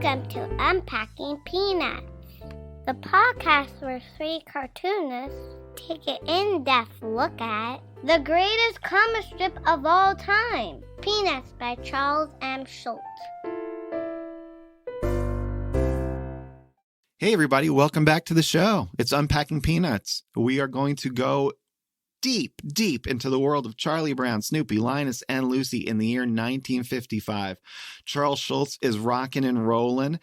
Welcome to Unpacking Peanuts, the podcast where three cartoonists take an in-depth look at the greatest comic strip of all time, Peanuts by Charles M. Schulz. Hey everybody, welcome back to the show. It's Unpacking Peanuts. We are going to go deep into the world of Charlie Brown, Snoopy, Linus, and Lucy in the year 1955. Charles Schulz is rocking and rolling.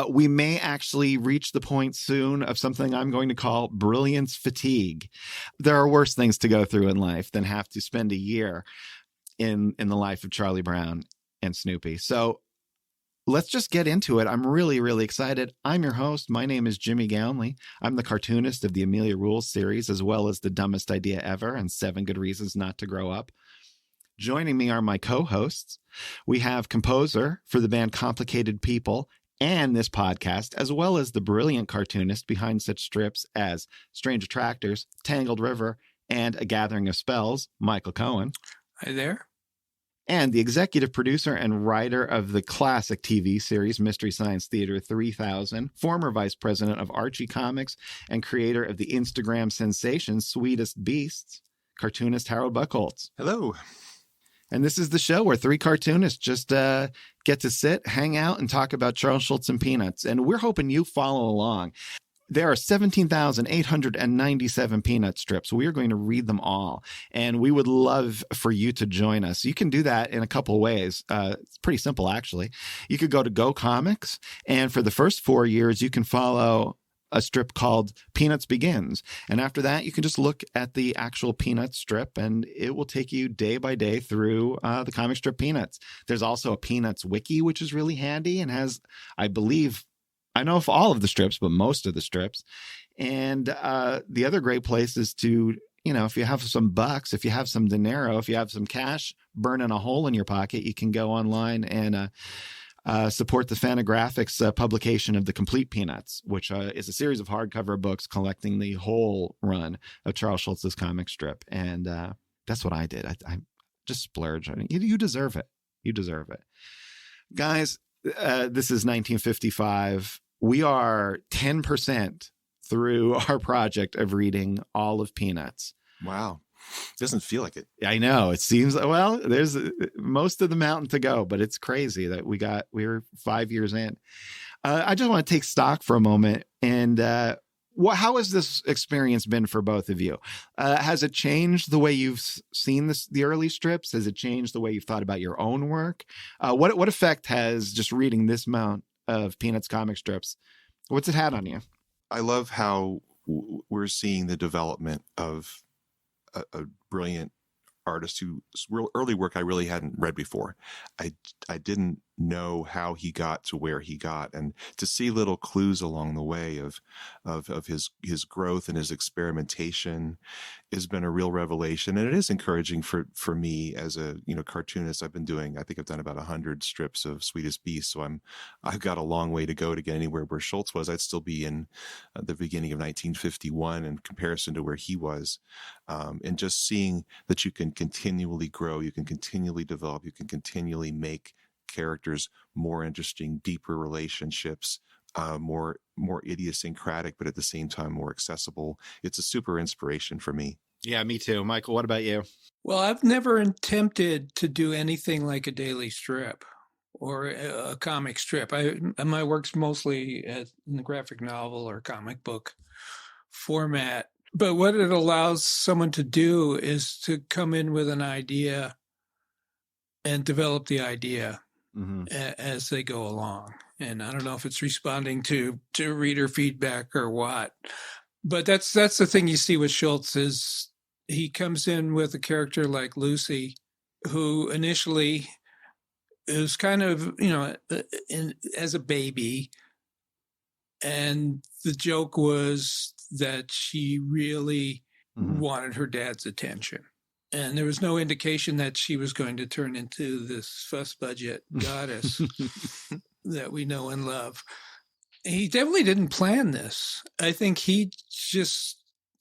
We may actually reach the point soon of something I'm going to call brilliance fatigue. There are worse things to go through in life than have to spend a year in the life of Charlie Brown and Snoopy. So let's just get into it. I'm really excited. I'm your host. My name is Jimmy Gownley. I'm the cartoonist of the Amelia Rules series, as well as The Dumbest Idea Ever and 7 Good Reasons Not to Grow Up. Joining me are my co-hosts. We have composer for the band Complicated People and this podcast, as well as the brilliant cartoonist behind such strips as Strange Attractors, Tangled River, and A Gathering of Spells, Michael Cohen. Hi there. And the executive producer and writer of the classic TV series Mystery Science Theater 3000, former vice president of Archie Comics, and creator of the Instagram sensation Sweetest Beasts, cartoonist Harold Buchholz. Hello. And this is the show where three cartoonists just get to sit, hang out, and talk about Charles Schulz and Peanuts. And we're hoping you follow along. There are 17,897 Peanut strips. We are going to read them all, and we would love for you to join us. You can do that in a couple ways. It's pretty simple, actually. You could go to Go Comics, and for the first 4 years, you can follow a strip called Peanuts Begins. And after that, you can just look at the actual Peanuts strip, and it will take you day by day through the comic strip Peanuts. There's also a Peanuts wiki, which is really handy and has, I know of all of the strips, but most of the strips. And the other great place is to, if you have some bucks, if you have some dinero, if you have some cash burning a hole in your pocket, you can go online and support the Fantagraphics publication of The Complete Peanuts, which is a series of hardcover books collecting the whole run of Charles Schulz's comic strip. And that's what I did. I just splurged. You deserve it. You deserve it. Guys, this is 1955. We are 10% through our project of reading all of Peanuts. Wow. Doesn't feel like it. I know. It seems, well, there's most of the mountain to go, but it's crazy that we're 5 years in. I just want to take stock for a moment. And how has this experience been for both of you? Has it changed the way you've seen the early strips? Has it changed the way you've thought about your own work? What effect has just reading this amount of Peanuts comic strips, what's it had on you? I love how we're seeing the development of a brilliant artist whose early work I really hadn't read before. I didn't know how he got to where he got, and to see little clues along the way of his growth and his experimentation has been a real revelation. And it is encouraging for me as a cartoonist. I think I've done about 100 strips of Sweetest Beast, so I've got a long way to go to get anywhere where Schulz was. I'd still be in the beginning of 1951 in comparison to where he was, and just seeing that you can continually grow, you can continually develop, you can continually make characters more interesting, deeper relationships, more idiosyncratic, but at the same time more accessible. It's a super inspiration for me. Yeah, me too. Michael, what about you? Well, I've never attempted to do anything like a daily strip or a comic strip. My work's mostly in the graphic novel or comic book format. But what it allows someone to do is to come in with an idea and develop the idea as they go along. And I don't know if it's responding to reader feedback or what, but that's the thing you see with Schulz is he comes in with a character like Lucy, who initially is kind of, as a baby. And the joke was that she really wanted her dad's attention. And there was no indication that she was going to turn into this fuss budget goddess that we know and love. He definitely didn't plan this. I think he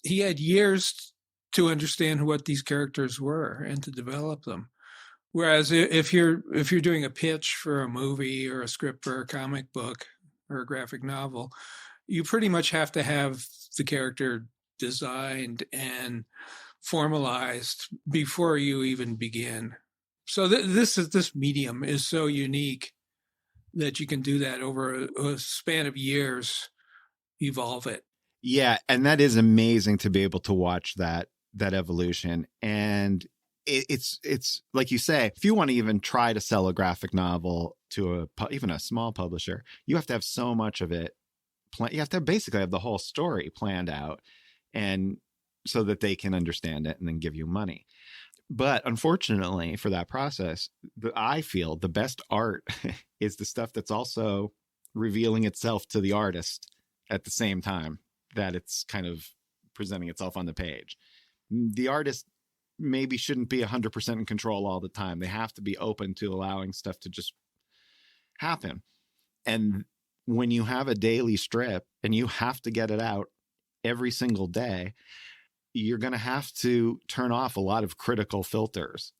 had years to understand what these characters were and to develop them. Whereas if you're doing a pitch for a movie or a script for a comic book or a graphic novel, you pretty much have to have the character designed and formalized before you even begin. So this medium is so unique that you can do that over a span of years, evolve it. Yeah, and that is amazing to be able to watch that evolution. And it's like you say, if you want to even try to sell a graphic novel to even a small publisher, you have to have so much of it. You have to basically have the whole story planned out, and so that they can understand it and then give you money. But unfortunately for that process, I feel the best art is the stuff that's also revealing itself to the artist at the same time that it's kind of presenting itself on the page. The artist maybe shouldn't be 100% in control all the time. They have to be open to allowing stuff to just happen. And when you have a daily strip and you have to get it out every single day, you're going to have to turn off a lot of critical filters.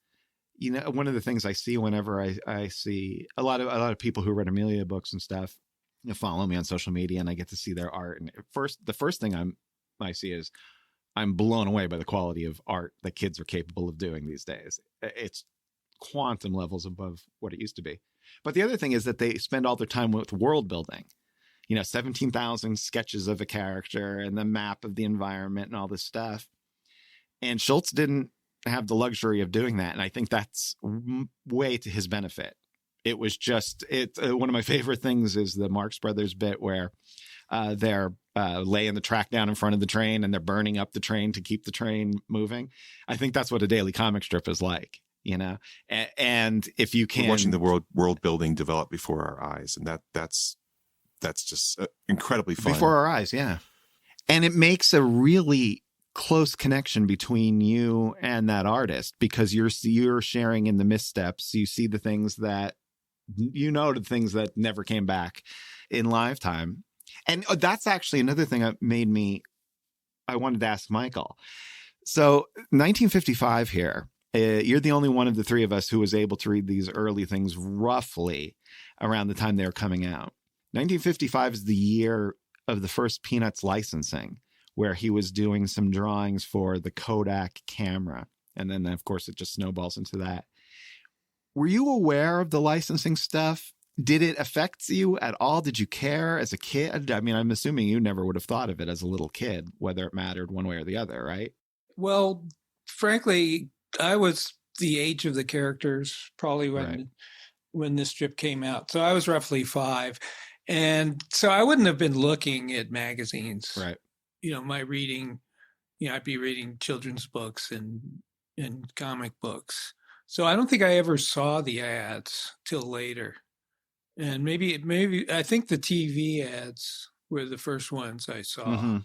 You know, one of the things I see whenever I see a lot of people who read Amelia books and stuff, follow me on social media, and I get to see their art. And the first thing I see is I'm blown away by the quality of art that kids are capable of doing these days. It's quantum levels above what it used to be. But the other thing is that they spend all their time with world building. 17,000 sketches of a character and the map of the environment and all this stuff. And Schulz didn't have the luxury of doing that. And I think that's way to his benefit. It was just one of my favorite things is the Marx Brothers bit where they're laying the track down in front of the train and they're burning up the train to keep the train moving. I think that's what a daily comic strip is like, and if you can, we're watching the world building develop before our eyes. And that's just incredibly fun. Before our eyes. Yeah. And it makes a really close connection between you and that artist because you're sharing in the missteps. You see the things that, the things that never came back in lifetime. And that's actually another thing that I wanted to ask Michael. So 1955 here, you're the only one of the three of us who was able to read these early things roughly around the time they were coming out. 1955 is the year of the first Peanuts licensing, where he was doing some drawings for the Kodak camera. And then, of course, it just snowballs into that. Were you aware of the licensing stuff? Did it affect you at all? Did you care as a kid? I mean, I'm assuming you never would have thought of it as a little kid, whether it mattered one way or the other, right? Well, frankly, I was the age of the characters probably when this strip came out. So I was roughly 5. And so I wouldn't have been looking at magazines. Right. My reading, I'd be reading children's books and comic books. So I don't think I ever saw the ads till later. And maybe I think the TV ads were the first ones I saw. Mm-hmm.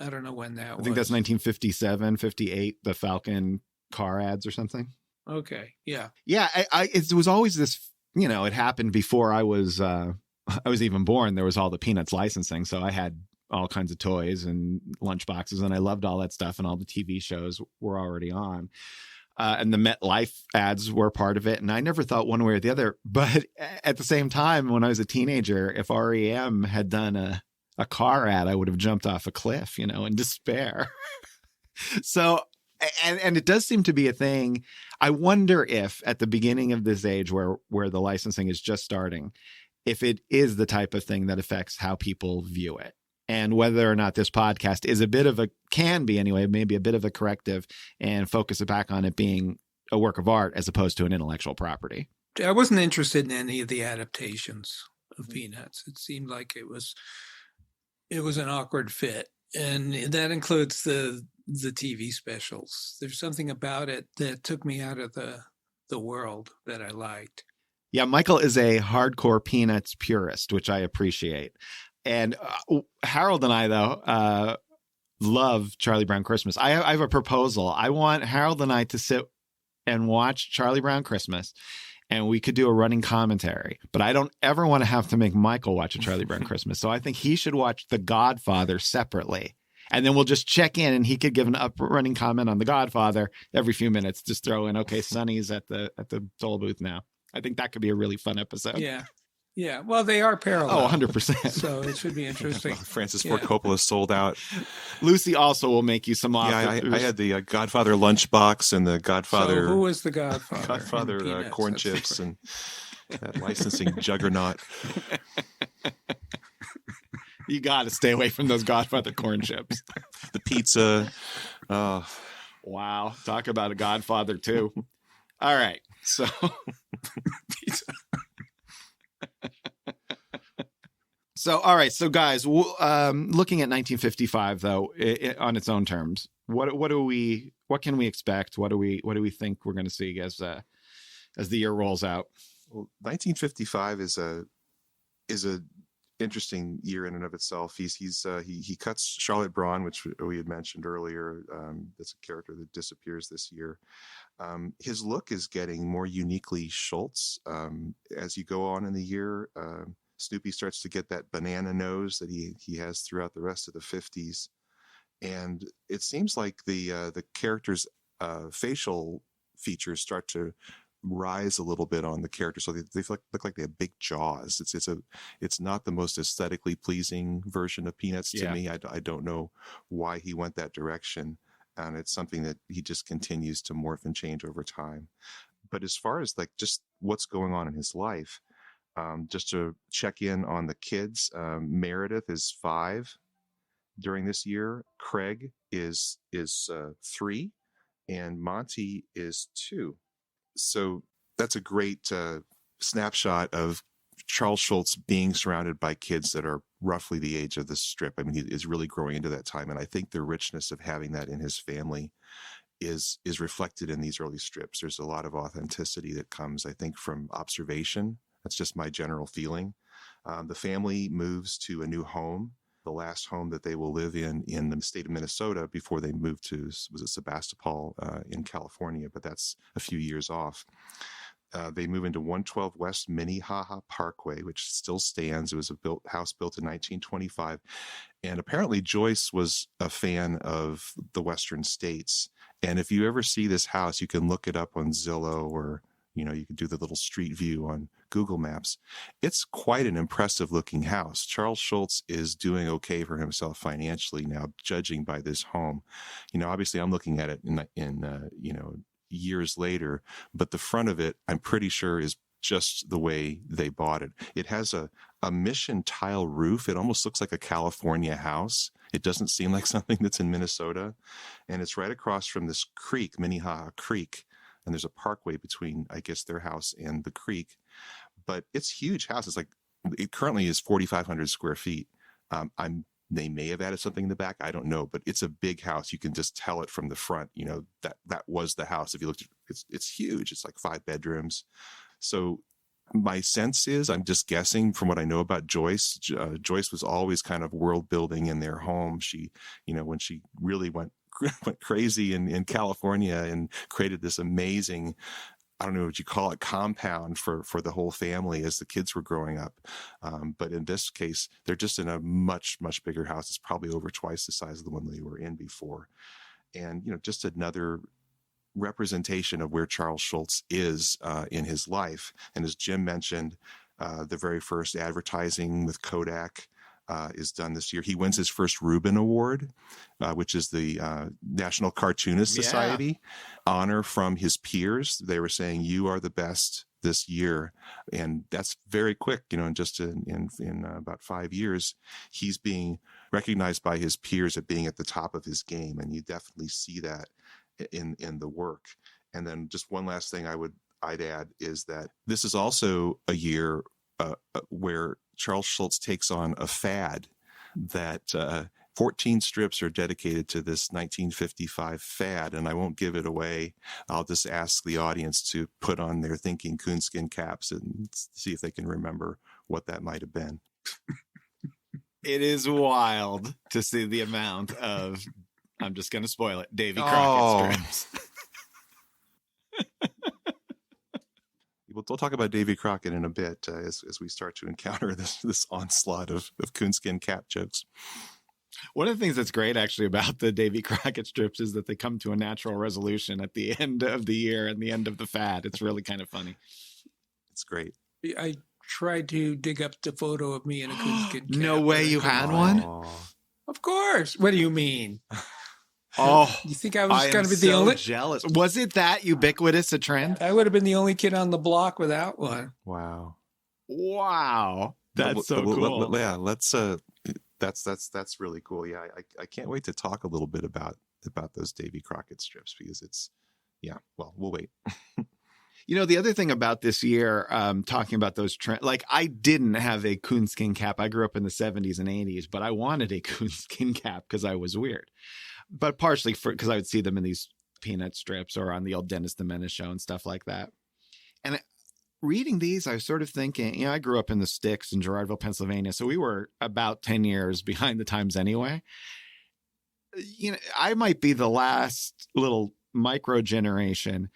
I don't know when that was. I think that's 1957, 58, the Falcon car ads or something. Okay. Yeah. Yeah. It was always this, it happened before I was even born. There was all the Peanuts licensing. So I had all kinds of toys and lunchboxes, and I loved all that stuff, and all the TV shows were already on. And the MetLife ads were part of it. And I never thought one way or the other. But at the same time, when I was a teenager, if REM had done a car ad, I would have jumped off a cliff, in despair. So, and it does seem to be a thing. I wonder if at the beginning of this age where the licensing is just starting, if it is the type of thing that affects how people view it. And whether or not this podcast is can be anyway, maybe a bit of a corrective and focus it back on it being a work of art as opposed to an intellectual property. I wasn't interested in any of the adaptations of Peanuts. It seemed like it was an awkward fit. And that includes the TV specials. There's something about it that took me out of the world that I liked. Yeah, Michael is a hardcore Peanuts purist, which I appreciate. And Harold and I, though, love Charlie Brown Christmas. I have a proposal. I want Harold and I to sit and watch Charlie Brown Christmas, and we could do a running commentary. But I don't ever want to have to make Michael watch a Charlie Brown Christmas. So I think he should watch The Godfather separately. And then we'll just check in, and he could give an up-running comment on The Godfather every few minutes. Just throw in, okay, Sonny's at the toll booth now. I think that could be a really fun episode. Yeah. Yeah. Well, they are parallel. Oh, 100%. So it should be interesting. Francis Ford Coppola sold out. Lucy also will make you some offers. Yeah, I had the Godfather lunchbox and the Godfather. So who was the Godfather? Godfather corn chips and that licensing juggernaut. You got to stay away from those Godfather corn chips. The pizza. Wow. Talk about a Godfather, too. All right. So, pizza. All right. So, guys, looking at 1955, though, on its own terms, what can we expect? What do we think we're going to see as the year rolls out? Well, 1955 is a interesting year in and of itself. He cuts Charlotte Braun, which we had mentioned earlier. That's a character that disappears this year. His look is getting more uniquely Schulz as you go on in the year. Snoopy starts to get that banana nose that he has throughout the rest of the 50s, and it seems like the character's facial features start to rise a little bit on the character, so they look like they have big jaws. It's not the most aesthetically pleasing version of Peanuts to me. I don't know why he went that direction, and it's something that he just continues to morph and change over time. But as far as like just what's going on in his life, just to check in on the kids, Meredith is 5 during this year. Craig is 3, and Monty is 2. So that's a great snapshot of Charles Schulz being surrounded by kids that are roughly the age of the strip. I mean, he is really growing into that time. And I think the richness of having that in his family is reflected in these early strips. There's a lot of authenticity that comes, I think, from observation. That's just my general feeling. The family moves to a new home, the last home that they will live in the state of Minnesota before they move to, was it Sebastopol in California, but that's a few years off. They move into 112 West Minnehaha Parkway, which still stands. It was a house built in 1925. And apparently Joyce was a fan of the Western states. And if you ever see this house, you can look it up on Zillow, or you can do the little street view on Google Maps. It's quite an impressive looking house. Charles Schulz is doing okay for himself financially now, judging by this home. Obviously I'm looking at it in years later, but the front of it, I'm pretty sure, is just the way they bought it. It has a mission tile roof. It almost looks like a California house. It doesn't seem like something that's in Minnesota. And it's right across from this creek, Minnehaha Creek. And there's a parkway between, I guess, their house and the creek. But it's a huge house. It's like, it currently is 4,500 square feet. They may have added something in the back. I don't know, but it's a big house. You can just tell it from the front, that was the house. If you looked at it, it's huge. It's like 5 bedrooms. So my sense is, I'm just guessing from what I know about Joyce. Joyce was always kind of world building in their home. She, when she really went crazy in California and created this amazing, I don't know what you call it, compound for the whole family as the kids were growing up. But in this case, they're just in a much, much bigger house. It's probably over twice the size of the one they were in before. And, just another representation of where Charles Schulz is in his life. And as Jim mentioned, the very first advertising with Kodak is done this year. He wins his first Reuben Award, which is the National Cartoonist Society honor from his peers. They were saying, you are the best this year. And that's very quick, and just in about 5 years, he's being recognized by his peers at being at the top of his game. And you definitely see that in the work. And then just one last thing I'd add is that this is also a year where Charles Schulz takes on a fad that 14 strips are dedicated to this 1955 fad, and I won't give it away. I'll just ask the audience to put on their thinking coonskin caps and see if they can remember what that might have been. It is wild to see the amount of, I'm just going to spoil it, Davy Crockett strips. We'll talk about Davy Crockett in a bit as we start to encounter this onslaught of coonskin cap jokes. One of the things that's great actually about the Davy Crockett strips is that they come to a natural resolution at the end of the year and the end of the fad. It's really kind of funny. It's great. I tried to dig up the photo of me in a coonskin cap. No way you had one? Of course. What do you mean? Oh, you think I was going to be so the only? Jealous. Was it that ubiquitous a trend? I would have been the only kid on the block without one. Wow. That's so cool. Yeah, that's really cool. Yeah, I can't wait to talk a little bit about those Davy Crockett strips because it's, yeah. Well, we'll wait. The other thing about this year, talking about those trends, like I didn't have a coonskin cap. I grew up in the 70s and 80s, but I wanted a coonskin cap because I was weird. But partially because I would see them in these peanut strips or on the old Dennis the Menace show and stuff like that. And reading these, I was sort of thinking, I grew up in the sticks in Girardville, Pennsylvania. So we were about 10 years behind the times anyway. I might be the last little micro generation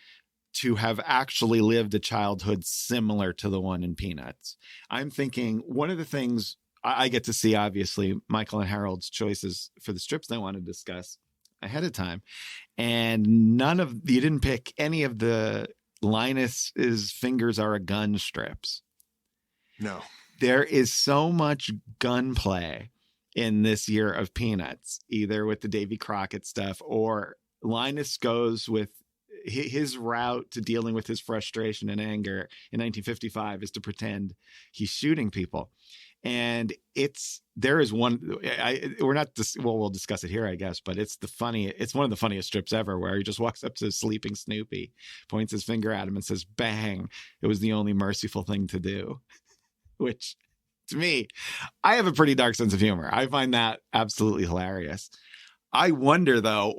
to have actually lived a childhood similar to the one in Peanuts. I'm thinking one of the things I get to see, obviously, Michael and Harold's choices for the strips they want to discuss ahead of time. And you didn't pick any of the Linus's Fingers Are a Gun strips. No. There is so much gunplay in this year of Peanuts, either with the Davy Crockett stuff or Linus goes with his route to dealing with his frustration and anger in 1955 is to pretend he's shooting people. And we'll discuss it here, I guess, but it's one of the funniest strips ever where he just walks up to sleeping Snoopy, points his finger at him and says, bang, it was the only merciful thing to do, which to me, I have a pretty dark sense of humor. I find that absolutely hilarious. I wonder though,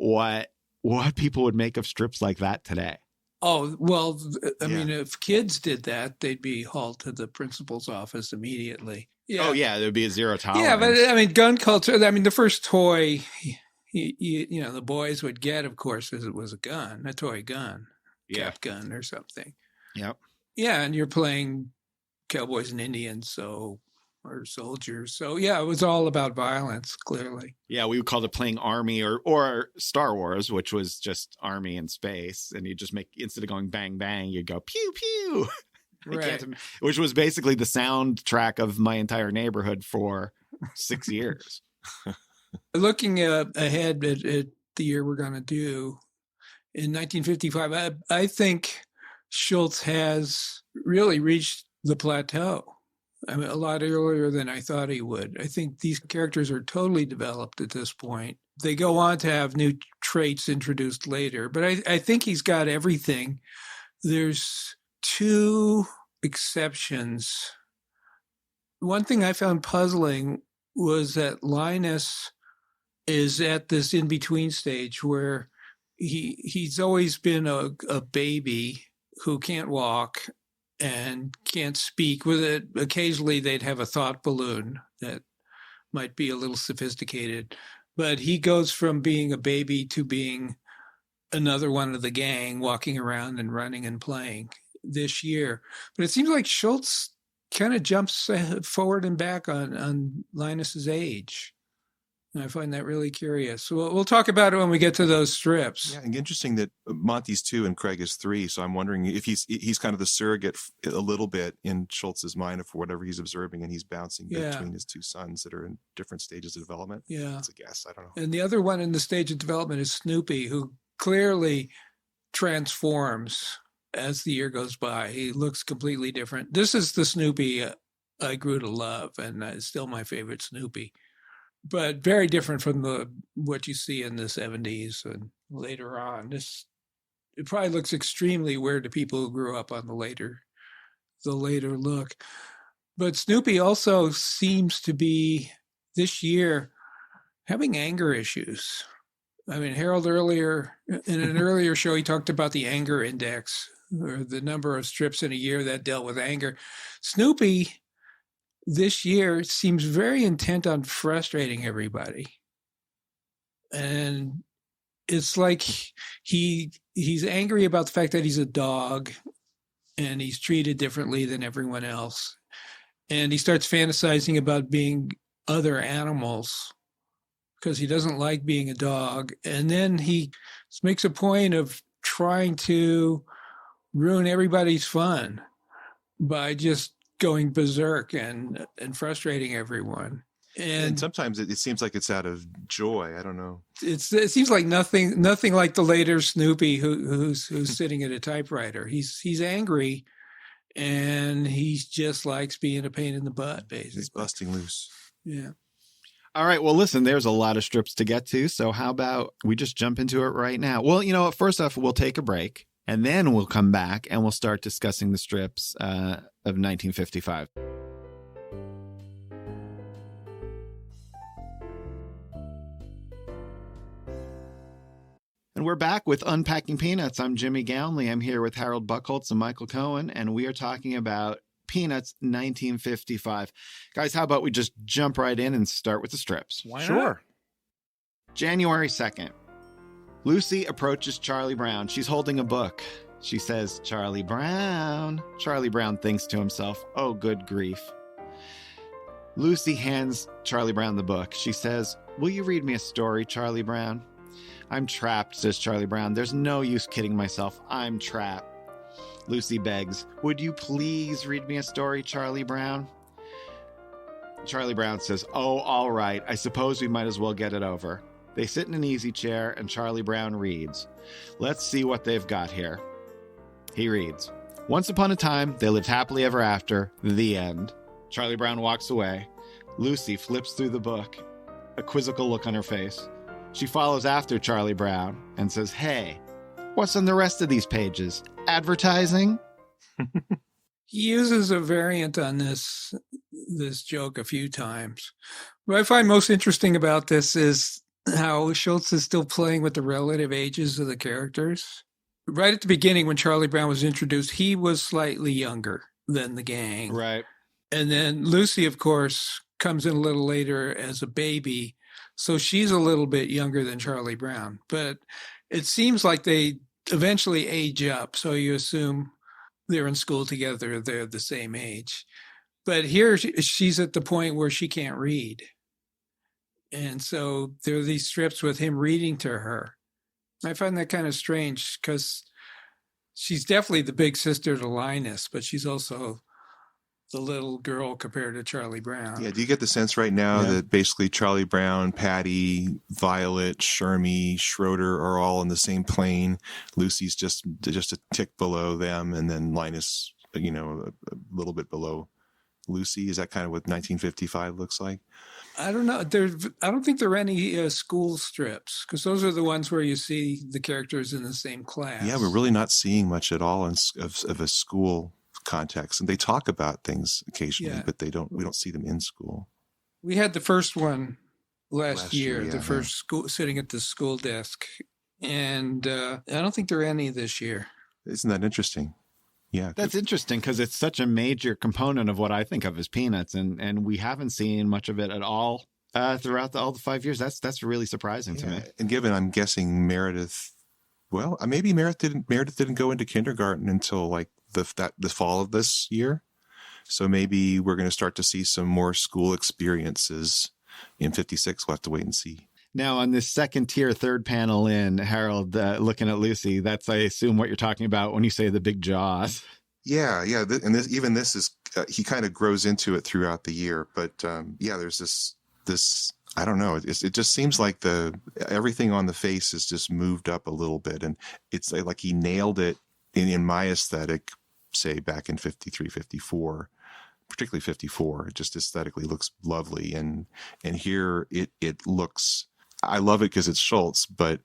what people would make of strips like that today. Oh, well, I mean, if kids did that, they'd be hauled to the principal's office immediately. Yeah. Oh, yeah, there'd be a zero tolerance. Yeah, but I mean, gun culture, I mean, the first toy, the boys would get, of course, it was a gun, a toy gun, cap gun or something. Yep. Yeah, and you're playing cowboys and Indians, or soldiers. So, yeah, it was all about violence, clearly. Yeah, we would call it playing Army or Star Wars, which was just Army in space. And you just instead of going bang, bang, you'd go pew, pew. Right. Which was basically the soundtrack of my entire neighborhood for 6 years. Looking ahead at the year we're going to do, in 1955, I think Schulz has really reached the plateau. I mean, a lot earlier than I thought he would. I think these characters are totally developed at this point. They go on to have new traits introduced later, but I think he's got everything. There's two exceptions. One thing I found puzzling was that Linus is at this in-between stage where he's always been a baby who can't walk and can't speak. With it, occasionally they'd have a thought balloon that might be a little sophisticated, but he goes from being a baby to being another one of the gang, walking around and running and playing this year. But it seems like Schulz kind of jumps forward and back on Linus's age. And I find that really curious. So we'll talk about it when we get to those strips. Yeah, and interesting that Monty's 2 and Craig is 3. So I'm wondering if he's kind of the surrogate a little bit in Schultz's mind for whatever he's observing, and he's bouncing between his two sons that are in different stages of development. Yeah, that's a guess. I don't know. And the other one in the stage of development is Snoopy, who clearly transforms as the year goes by. He looks completely different. This is the Snoopy I grew to love, and it's still my favorite Snoopy. But very different from what you see in the 70s and later on. It probably looks extremely weird to people who grew up on the later look. But Snoopy also seems to be this year having anger issues. I mean, Harold in an earlier show, he talked about the anger index, or the number of strips in a year that dealt with anger. Snoopy this year seems very intent on frustrating everybody. And it's like he's angry about the fact that he's a dog and he's treated differently than everyone else. And he starts fantasizing about being other animals because he doesn't like being a dog. And then he makes a point of trying to ruin everybody's fun by just going berserk and frustrating everyone. And sometimes it seems like it's out of joy. I don't know. It seems like nothing like the later Snoopy who's sitting at a typewriter. He's angry, and he just likes being a pain in the butt, basically. He's busting loose. Yeah. All right. Well, listen, there's a lot of strips to get to. So how about we just jump into it right now? Well, you know what? First off, we'll take a break, and then we'll come back and we'll start discussing the strips of 1955. And we're back with Unpacking Peanuts. I'm Jimmy Gownley. I'm here with Harold Buchholz and Michael Cohen, and we are talking about Peanuts 1955. Guys, how about we just jump right in and start with the strips? Why Sure. not? January 2nd. Lucy approaches Charlie Brown. She's holding a book. She says, "Charlie Brown." Charlie Brown thinks to himself, "Oh, good grief." Lucy hands Charlie Brown the book. She says, "Will you read me a story, Charlie Brown?" "I'm trapped," says Charlie Brown. "There's no use kidding myself. I'm trapped." Lucy begs, "Would you please read me a story, Charlie Brown?" Charlie Brown says, "Oh, all right. I suppose we might as well get it over." They sit in an easy chair, and Charlie Brown reads. Let's see what they've got here. He reads, "Once upon a time, they lived happily ever after. The end." Charlie Brown walks away. Lucy flips through the book, a quizzical look on her face. She follows after Charlie Brown and says, "Hey, what's on the rest of these pages? Advertising?" He uses a variant on this joke a few times. What I find most interesting about this is how Schulz is still playing with the relative ages of the characters. Right at the beginning, when Charlie Brown was introduced, he was slightly younger than the gang. Right. And then Lucy, of course, comes in a little later as a baby. So she's a little bit younger than Charlie Brown. But it seems like they eventually age up. So you assume they're in school together. They're the same age. But here she's at the point where she can't read. And so there are these strips with him reading to her. I find that kind of strange because she's definitely the big sister to Linus, but she's also the little girl compared to Charlie Brown. Yeah, do you get the sense right now that basically Charlie Brown, Patty, Violet, Shermie, Schroeder are all in the same plane? Lucy's just a tick below them, and then Linus, a little bit below Lucy. Is that kind of what 1955 looks like? I don't know. I don't think there are any school strips, because those are the ones where you see the characters in the same class. Yeah, we're really not seeing much at all of a school context, and they talk about things occasionally, but we don't see them in school. We had the first one last year, the first school sitting at the school desk, and I don't think there are any this year. Isn't that interesting? Yeah, that's interesting because it's such a major component of what I think of as Peanuts, and we haven't seen much of it at all throughout all the 5 years. That's really surprising to me. And given, I'm guessing Meredith. Well, maybe Meredith didn't go into kindergarten until like the fall of this year. So maybe we're going to start to see some more school experiences in 56. We'll have to wait and see. Now, on this second tier, third panel in, Harold, looking at Lucy, that's, I assume, what you're talking about when you say the big jaws. Yeah. And this is, he kind of grows into it throughout the year. But there's this, I don't know. It just seems like everything on the face is just moved up a little bit. And it's like he nailed it in my aesthetic, say back in 53, 54. Particularly 54, it just aesthetically looks lovely. And here it looks, I love it because it's Schulz, but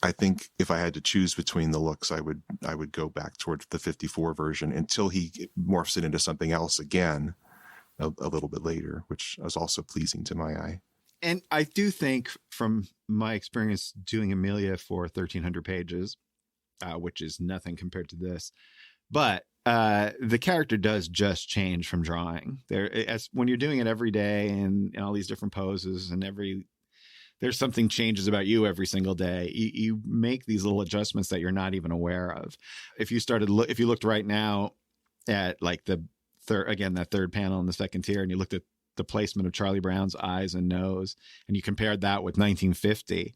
I think if I had to choose between the looks, I would go back towards the 54 version until he morphs it into something else again a little bit later, which was also pleasing to my eye. And I do think from my experience doing Amelia for 1,300 pages, which is nothing compared to this, but the character does just change from drawing. When you're doing it every day and all these different poses and there's something changes about you every single day. You make these little adjustments that you're not even aware of. If you looked right now at like that third panel in the second tier and you looked at the placement of Charlie Brown's eyes and nose, and you compared that with 1950,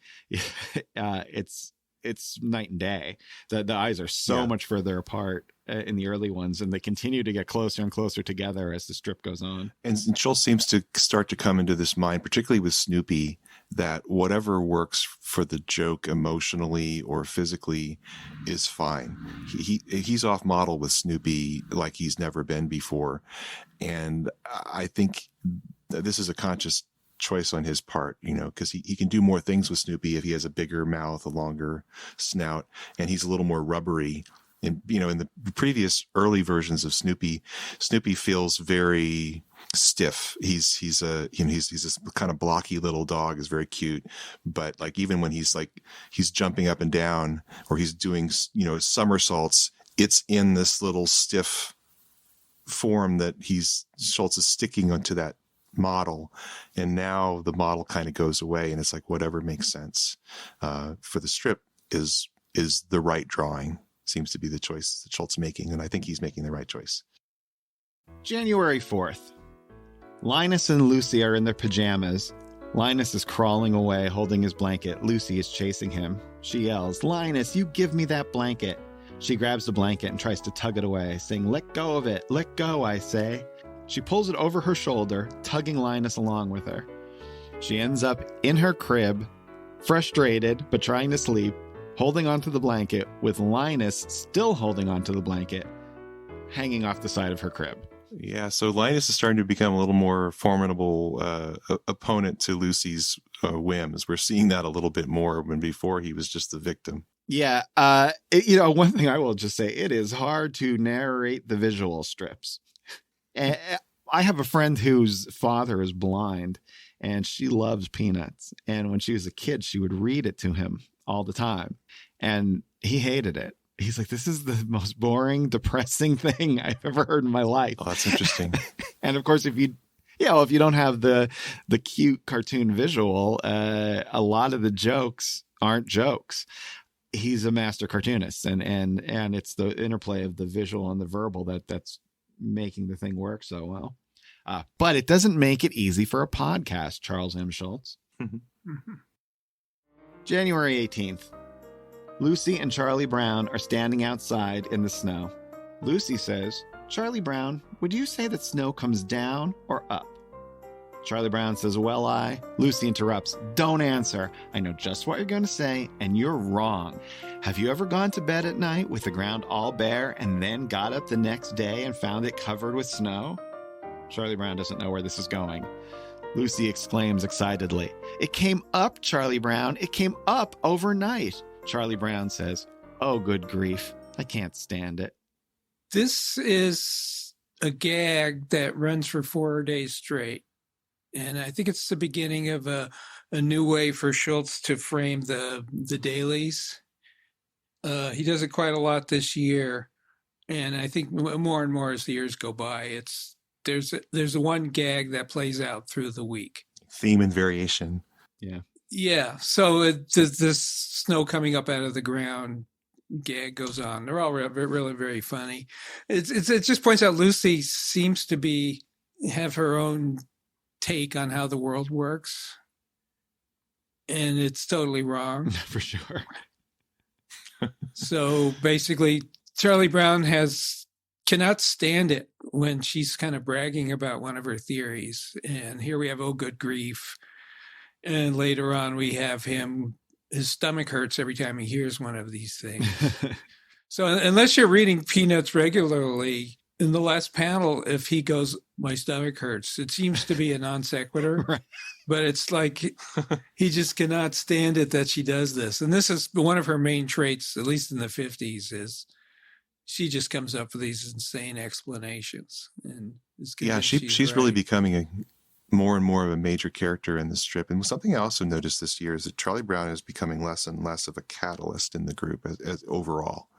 it's night and day. The eyes are so much further apart in the early ones, and they continue to get closer and closer together as the strip goes on. And Schulz seems to start to come into this mind, particularly with Snoopy, that whatever works for the joke emotionally or physically is fine. He's off model with Snoopy like he's never been before. And I think this is a conscious choice on his part, because he can do more things with Snoopy if he has a bigger mouth, a longer snout, and he's a little more rubbery. And, in the previous early versions of Snoopy feels very stiff. He's this kind of blocky little dog, is very cute. But like, even when he's jumping up and down, or he's doing, somersaults, it's in this little stiff form that Schulz is sticking onto that model. And now the model kind of goes away, and it's like, whatever makes sense for the strip is the right drawing. Seems to be the choice that Schulz making, and I think he's making the right choice. January 4th. Linus and Lucy are in their pajamas. Linus is crawling away, holding his blanket. Lucy is chasing him. She yells, "Linus, you give me that blanket." She grabs the blanket and tries to tug it away, saying, "Let go of it. Let go, I say." She pulls it over her shoulder, tugging Linus along with her. She ends up in her crib, frustrated but trying to sleep, holding onto the blanket, with Linus still holding onto the blanket, hanging off the side of her crib. Yeah, so Linus is starting to become a little more formidable opponent to Lucy's whims. We're seeing that a little bit more, when before he was just the victim. Yeah, one thing I will just say, it is hard to narrate the visual strips. I have a friend whose father is blind, and she loves Peanuts. And when she was a kid, she would read it to him all the time, and he hated it. He's like, "This is the most boring, depressing thing I've ever heard in my life." Oh, that's interesting. And of course, if you don't have the cute cartoon visual, a lot of the jokes aren't jokes. He's a master cartoonist, and it's the interplay of the visual and the verbal that's making the thing work so well. But it doesn't make it easy for a podcast, Charles M. Schulz. January 18th. Lucy and Charlie Brown are standing outside in the snow. Lucy says, "Charlie Brown, would you say that snow comes down or up?" Charlie Brown says, "Well, Lucy interrupts, "Don't answer. I know just what you're going to say, and you're wrong. Have you ever gone to bed at night with the ground all bare and then got up the next day and found it covered with snow?" Charlie Brown doesn't know where this is going. Lucy exclaims excitedly, "It came up, Charlie Brown. It came up overnight." Charlie Brown says, "Oh, good grief. I can't stand it." This is a gag that runs for 4 days straight. And I think it's the beginning of a new way for Schulz to frame the dailies. He does it quite a lot this year. And I think more and more as the years go by, there's one gag that plays out through the week. Theme and variation. Yeah. Yeah. So this snow coming up out of the ground gag goes on. They're all really very funny. It just points out Lucy seems to have her own take on how the world works, and it's totally wrong. For sure. So basically, Charlie Brown cannot stand it when she's kind of bragging about one of her theories. And here we have, "Oh, good grief." And later on, we have his stomach hurts every time he hears one of these things. So unless you're reading Peanuts regularly, in the last panel, if he goes, "My stomach hurts," it seems to be a non sequitur. Right. But it's like he just cannot stand it that she does this. And this is one of her main traits, at least in the 50s, is she just comes up with these insane explanations. And she's really becoming more and more of a major character in the strip. And something I also noticed this year is that Charlie Brown is becoming less and less of a catalyst in the group as overall.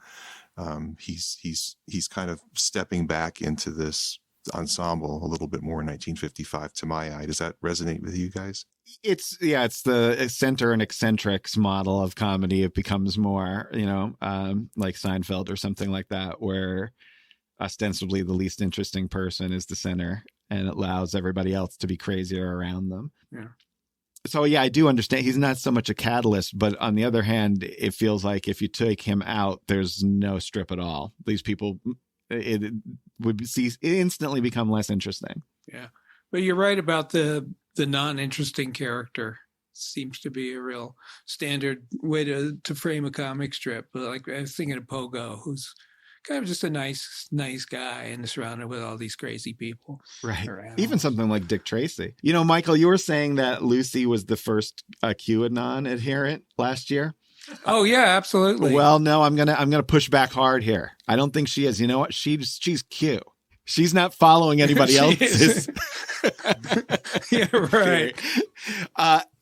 He's kind of stepping back into this ensemble a little bit more in 1955 to my eye. Does that resonate with you guys? It's the eccentric and eccentrics model of comedy. It becomes more, like Seinfeld or something like that, where ostensibly the least interesting person is the center. and it allows everybody else to be crazier around them. Yeah. So, yeah, I do understand. He's not so much a catalyst, but on the other hand, it feels like if you take him out, there's no strip at all. These people, it would instantly become less interesting. Yeah. But you're right about the non-interesting character. Seems to be a real standard way to frame a comic strip. But like I was thinking of Pogo, who's kind of just a nice guy and surrounded with all these crazy people. Right. Even something like Dick Tracy. You know, Michael, you were saying that Lucy was the first QAnon adherent last year. Oh yeah, absolutely. Well, no, I'm gonna push back hard here. I don't think she is. You know what? She's Q. She's not following anybody else's. Yeah, right.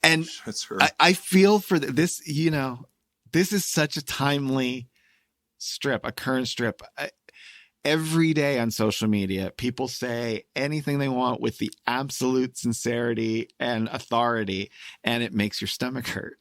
And that's her. I feel for this. You know, this is such a timely strip, a current strip. Every day on social media, people say anything they want with the absolute sincerity and authority, and it makes your stomach hurt.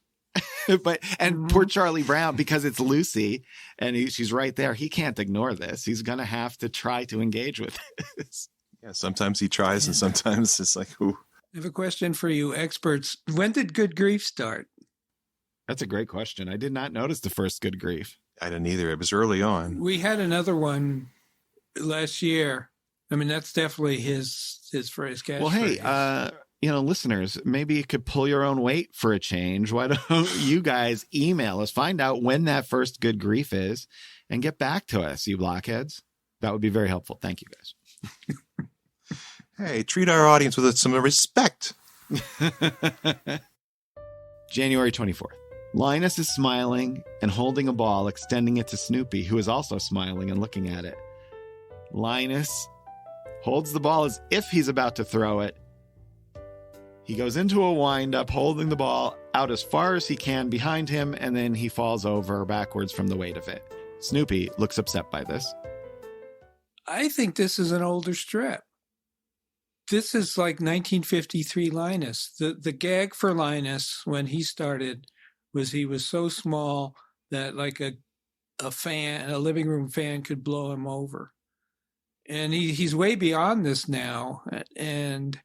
Poor Charlie Brown, because it's Lucy and she's right there. He can't ignore this. He's going to have to try to engage with this. Yeah, sometimes he tries and sometimes it's like, ooh. I have a question for you experts. When did Good Grief start? That's a great question. I did not notice the first Good Grief. I didn't either. It was early on. We had another one last year. I mean, that's definitely his catchphrase. Well, hey, listeners, maybe you could pull your own weight for a change. Why don't you guys email us, find out when that first Good Grief is, and get back to us, you blockheads. That would be very helpful. Thank you, guys. Hey, treat our audience with some respect. January 24th. Linus is smiling and holding a ball, extending it to Snoopy, who is also smiling and looking at it. Linus holds the ball as if he's about to throw it. He goes into a wind-up, holding the ball out as far as he can behind him, and then he falls over backwards from the weight of it. Snoopy looks upset by this. I think this is an older strip. This is like 1953 Linus. The gag for Linus when he started was he was so small that like a living room fan could blow him over. And he's way beyond this now. And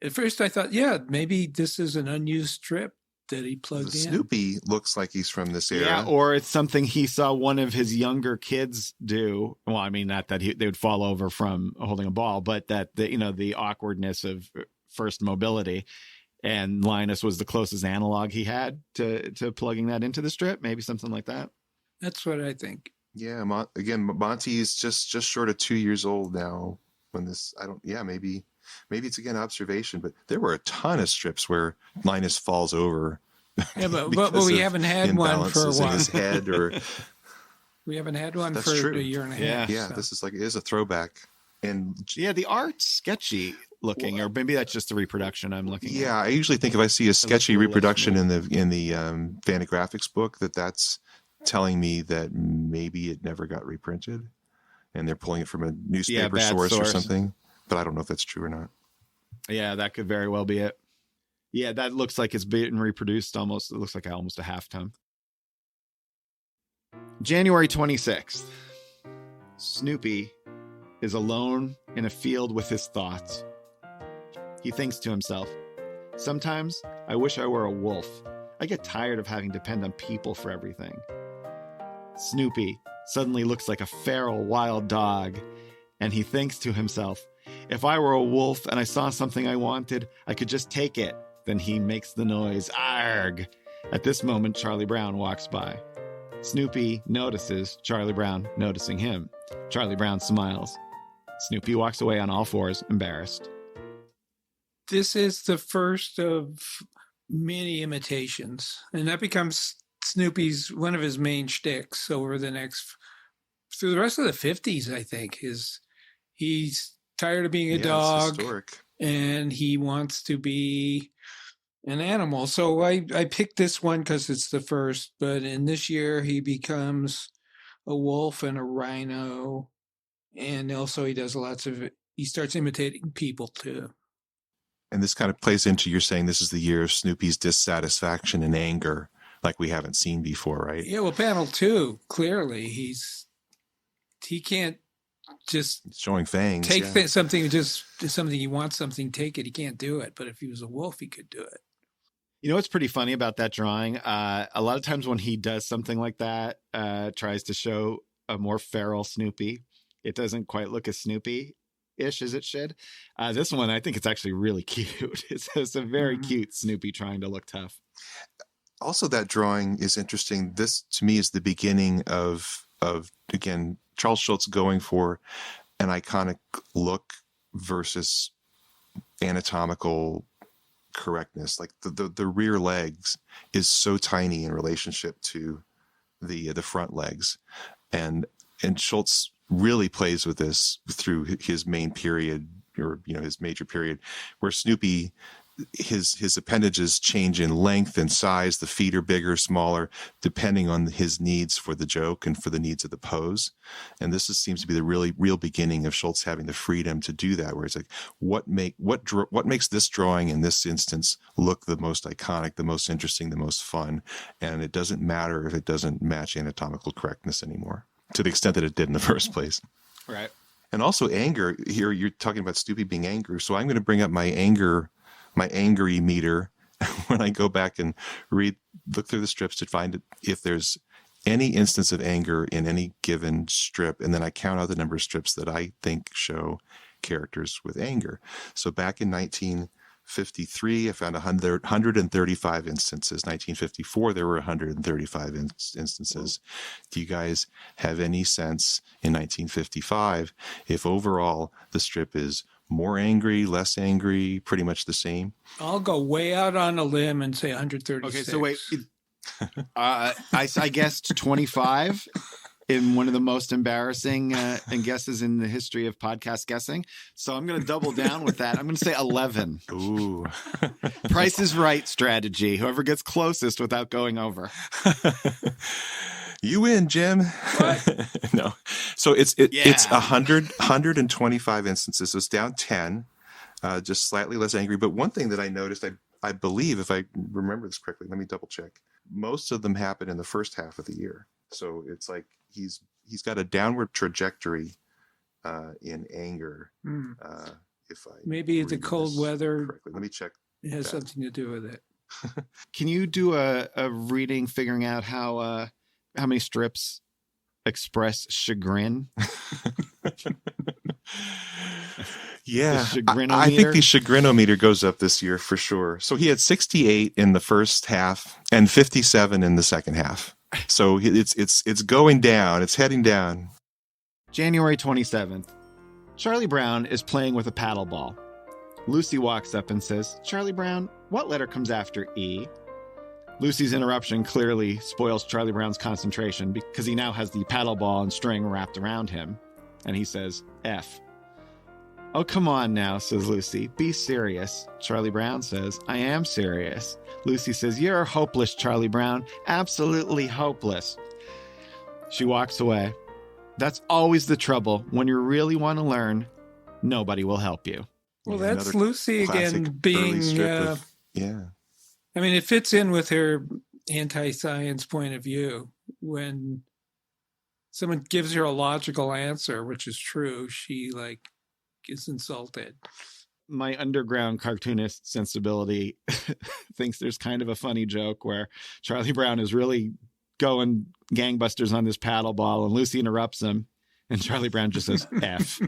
at first I thought, yeah, maybe this is an unused strip that he plugged in. Snoopy looks like he's from this era. Yeah, or it's something he saw one of his younger kids do. Well, I mean, not that they would fall over from holding a ball, but that the awkwardness of first mobility. And Linus was the closest analog he had to plugging that into the strip. Maybe something like that. That's what I think. Yeah, Monty is just short of 2 years old now. When this, maybe it's again observation, but there were a ton of strips where Linus falls over. Yeah, but we haven't had one for a while. In his head, or we haven't had one That's for true. a year and a half. Yeah, so. This is a throwback, and yeah, the art's sketchy looking, or maybe that's just the reproduction I'm looking at. Yeah, I usually think if I see a sketchy reproduction in the Fantagraphics book, that's telling me that maybe it never got reprinted, and they're pulling it from a newspaper source or something. But I don't know if that's true or not. Yeah, that could very well be it. Yeah, that looks like it's being reproduced almost. It looks like almost a half ton. January 26th. Snoopy is alone in a field with his thoughts. He thinks to himself, sometimes I wish I were a wolf. I get tired of having to depend on people for everything. Snoopy suddenly looks like a feral wild dog, and he thinks to himself, if I were a wolf and I saw something I wanted, I could just take it. Then he makes the noise, arg. At this moment, Charlie Brown walks by. Snoopy notices Charlie Brown noticing him. Charlie Brown smiles. Snoopy walks away on all fours, embarrassed. This is the first of many imitations, and that becomes Snoopy's one of his main shticks through the rest of the 50s, I think. He's tired of being a dog, and he wants to be an animal. So I picked this one because it's the first, but in this year he becomes a wolf and a rhino, and also he starts imitating people too. And this kind of plays into you're saying this is the year of Snoopy's dissatisfaction and anger like we haven't seen before, right? Yeah, well, panel 2, clearly he can't just showing fangs. take yeah. something, just something, he wants something, take it. He can't do it. But if he was a wolf, he could do it. You know what's pretty funny about that drawing? A lot of times when he does something like that, tries to show a more feral Snoopy, it doesn't quite look as Snoopy-ish as it should. This one, I think it's actually really cute. It's a very cute Snoopy trying to look tough. Also, that drawing is interesting. This, to me, is the beginning of again, Charles Schulz going for an iconic look versus anatomical correctness. Like the rear legs is so tiny in relationship to the front legs, and Schulz really plays with this through his main period, or his major period, where Snoopy, his appendages change in length and size. The feet are bigger, smaller, depending on his needs for the joke and for the needs of the pose. And this seems to be the real beginning of Schulz having the freedom to do that, where it's like, what makes this drawing in this instance look the most iconic, the most interesting, the most fun? And it doesn't matter if it doesn't match anatomical correctness anymore, to the extent that it did in the first place. Right. And also anger. Here you're talking about Snoopy being angry, so I'm going to bring up my angry meter when I go back and look through the strips to find if there's any instance of anger in any given strip, and then I count out the number of strips that I think show characters with anger. So back in 1953, I found 135 instances. 1954, there were 135 instances. Do you guys have any sense in 1955 if overall the strip is more angry, less angry, pretty much the same? I'll go way out on a limb and say 136. Okay, so wait. I guessed 25 in one of the most embarrassing guesses in the history of podcast guessing. So I'm going to double down with that. I'm going to say 11. Ooh. Price is Right strategy. Whoever gets closest without going over. You win, Jim. No. So it's 125 instances. So it's down 10, just slightly less angry. But one thing that I noticed, I believe, if I remember this correctly, let me double check. Most of them happen in the first half of the year. So it's like he's got a downward trajectory in anger. If I maybe the cold weather correctly. Let me check. It has something to do with it. Can you do a reading figuring out how many strips express chagrin? Yeah, I think the chagrinometer goes up this year for sure. So he had 68 in the first half and 57 in the second half. So it's going down. It's heading down. January 27th. Charlie Brown is playing with a paddle ball. Lucy walks up and says, "Charlie Brown, what letter comes after E?" Lucy's interruption clearly spoils Charlie Brown's concentration because he now has the paddle ball and string wrapped around him. And he says, "F." "Oh, come on now," says Lucy. "Be serious." Charlie Brown says, "I am serious." Lucy says, "You're hopeless, Charlie Brown. Absolutely hopeless." She walks away. That's always the trouble. When you really want to learn, nobody will help you. Well, that's Lucy again being... yeah. I mean, it fits in with her anti-science point of view. When someone gives her a logical answer, which is true, she is insulted. My underground cartoonist sensibility thinks there's kind of a funny joke where Charlie Brown is really going gangbusters on this paddle ball and Lucy interrupts him and Charlie Brown just says F.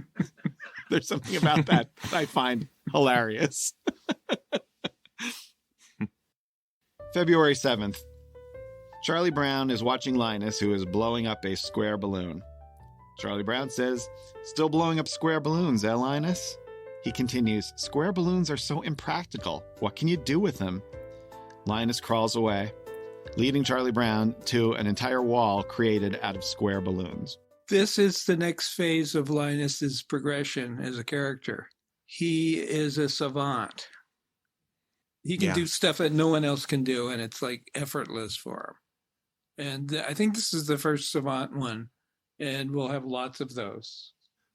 There's something about that I find hilarious. February 7th. Charlie Brown is watching Linus, who is blowing up a square balloon. Charlie Brown says, "Still blowing up square balloons, eh, Linus?" He continues, "Square balloons are so impractical. What can you do with them?" Linus crawls away, leading Charlie Brown to an entire wall created out of square balloons. This is the next phase of Linus's progression as a character. He is a savant. He can do stuff that no one else can do, and it's effortless for him. And I think this is the first savant one, and we'll have lots of those.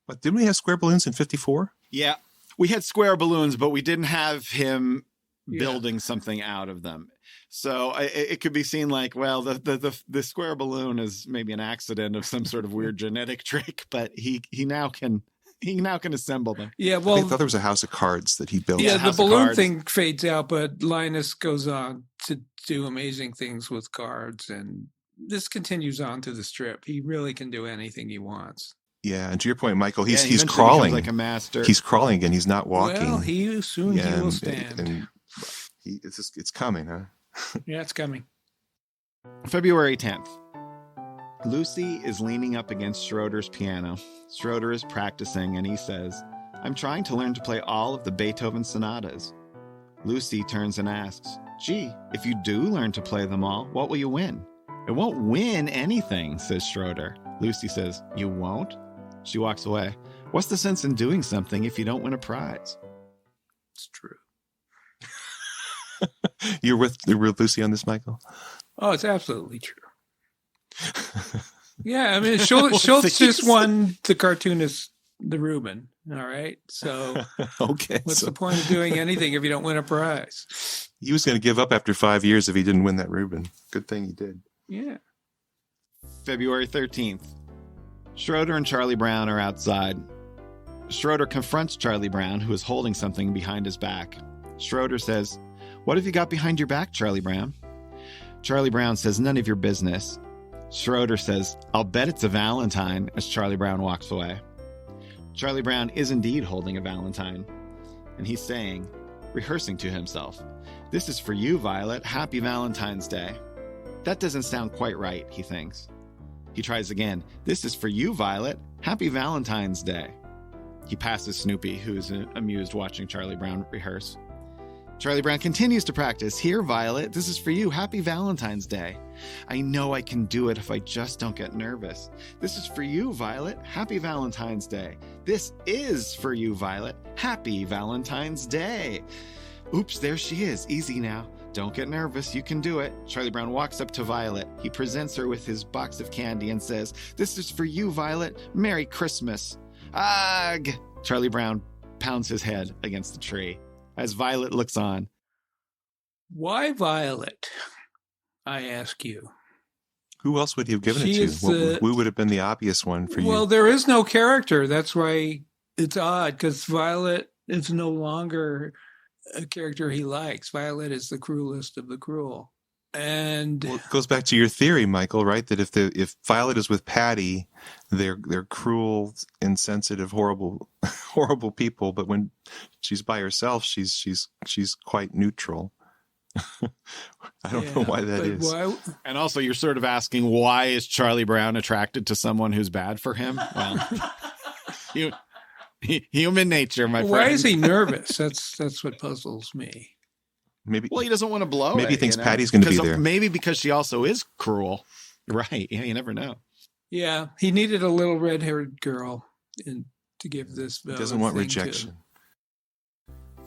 But didn't we have square balloons in 54? Yeah, we had square balloons, but we didn't have him building something out of them. So it could be seen like, well, the square balloon is maybe an accident of some sort of weird genetic trick, but he now can assemble them. Yeah, well, I thought there was a house of cards that he built. Yeah, the balloon thing fades out, but Linus goes on to do amazing things with cards, and this continues on to the strip. He really can do anything he wants. Yeah, and to your point, Michael, he's eventually crawling like a master. He's crawling again. He's not walking. Well, he will stand. And it's coming, huh? Yeah, it's coming. February 10th. Lucy is leaning up against Schroeder's piano. Schroeder is practicing, and he says, "I'm trying to learn to play all of the Beethoven sonatas." Lucy turns and asks, "Gee, if you do learn to play them all, what will you win?" "It won't win anything," says Schroeder. Lucy says, "You won't?" She walks away. "What's the sense in doing something if you don't win a prize?" It's true. You're with Lucy on this, Michael? Oh, it's absolutely true. Yeah, I mean, Schulz just won the cartoonist, the Reuben. All right, so okay. What's the point of doing anything if you don't win a prize? He was going to give up after 5 years if he didn't win that Reuben. Good thing he did. Yeah. February 13th. Schroeder and Charlie Brown are outside. Schroeder confronts Charlie Brown, who is holding something behind his back. Schroeder says, "What have you got behind your back, Charlie Brown?" Charlie Brown says, "None of your business." Schroeder says, "I'll bet it's a Valentine," as Charlie Brown walks away. Charlie Brown is indeed holding a Valentine, and he's saying, rehearsing to himself, "This is for you, Violet. Happy Valentine's Day." That doesn't sound quite right, he thinks. He tries again. "This is for you, Violet. Happy Valentine's Day." He passes Snoopy, who's amused watching Charlie Brown rehearse. Charlie Brown continues to practice. "Here, Violet, this is for you. Happy Valentine's Day. I know I can do it if I just don't get nervous. This is for you, Violet. Happy Valentine's Day. This is for you, Violet. Happy Valentine's Day." Oops, there she is. Easy now. Don't get nervous. You can do it. Charlie Brown walks up to Violet. He presents her with his box of candy and says, "This is for you, Violet. Merry Christmas." Ugh! Charlie Brown pounds his head against the tree as Violet looks on. Why Violet? I ask you. Who else would you have given it to? Who would have been the obvious one for you? Well, there is no character. That's why it's odd, because Violet is no longer a character he likes. Violet is the cruelest of the cruel. And well, it goes back to your theory, Michael, right? That if Violet is with Patty, they're cruel, insensitive, horrible people. But when she's by herself, she's quite neutral. I don't know why that is. And also, you're sort of asking, why is Charlie Brown attracted to someone who's bad for him? Well, human nature, my friend. Why is he nervous? That's what puzzles me. Maybe. Well, he doesn't want to blow it. Maybe he thinks Patty's going to be there. Maybe because she also is cruel. Right. Yeah, you never know. Yeah, he needed a little red-haired girl to give this. He doesn't want rejection.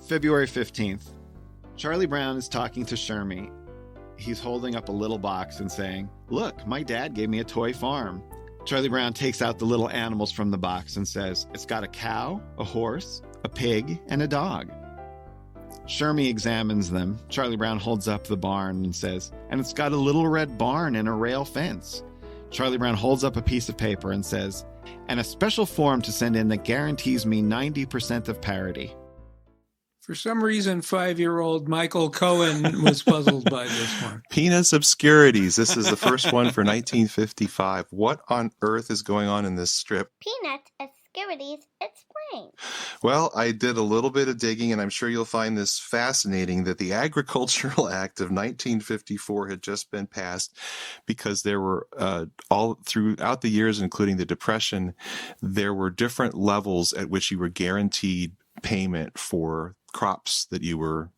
February 15th. Charlie Brown is talking to Shermie. He's holding up a little box and saying, "Look, my dad gave me a toy farm." Charlie Brown takes out the little animals from the box and says, "It's got a cow, a horse, a pig, and a dog." Shermie examines them. Charlie Brown holds up the barn and says, "And it's got a little red barn and a rail fence." Charlie Brown holds up a piece of paper and says, "And a special form to send in that guarantees me 90% of parity." For some reason, 5-year-old Michael Cohen was puzzled by this one. Peanuts Obscurities. This is the first one for 1955. What on earth is going on in this strip? Peanuts Obscurities Explained. Well, I did a little bit of digging, and I'm sure you'll find this fascinating, that the Agricultural Act of 1954 had just been passed because there were, all throughout the years, including the Depression, there were different levels at which you were guaranteed payment for crops that you were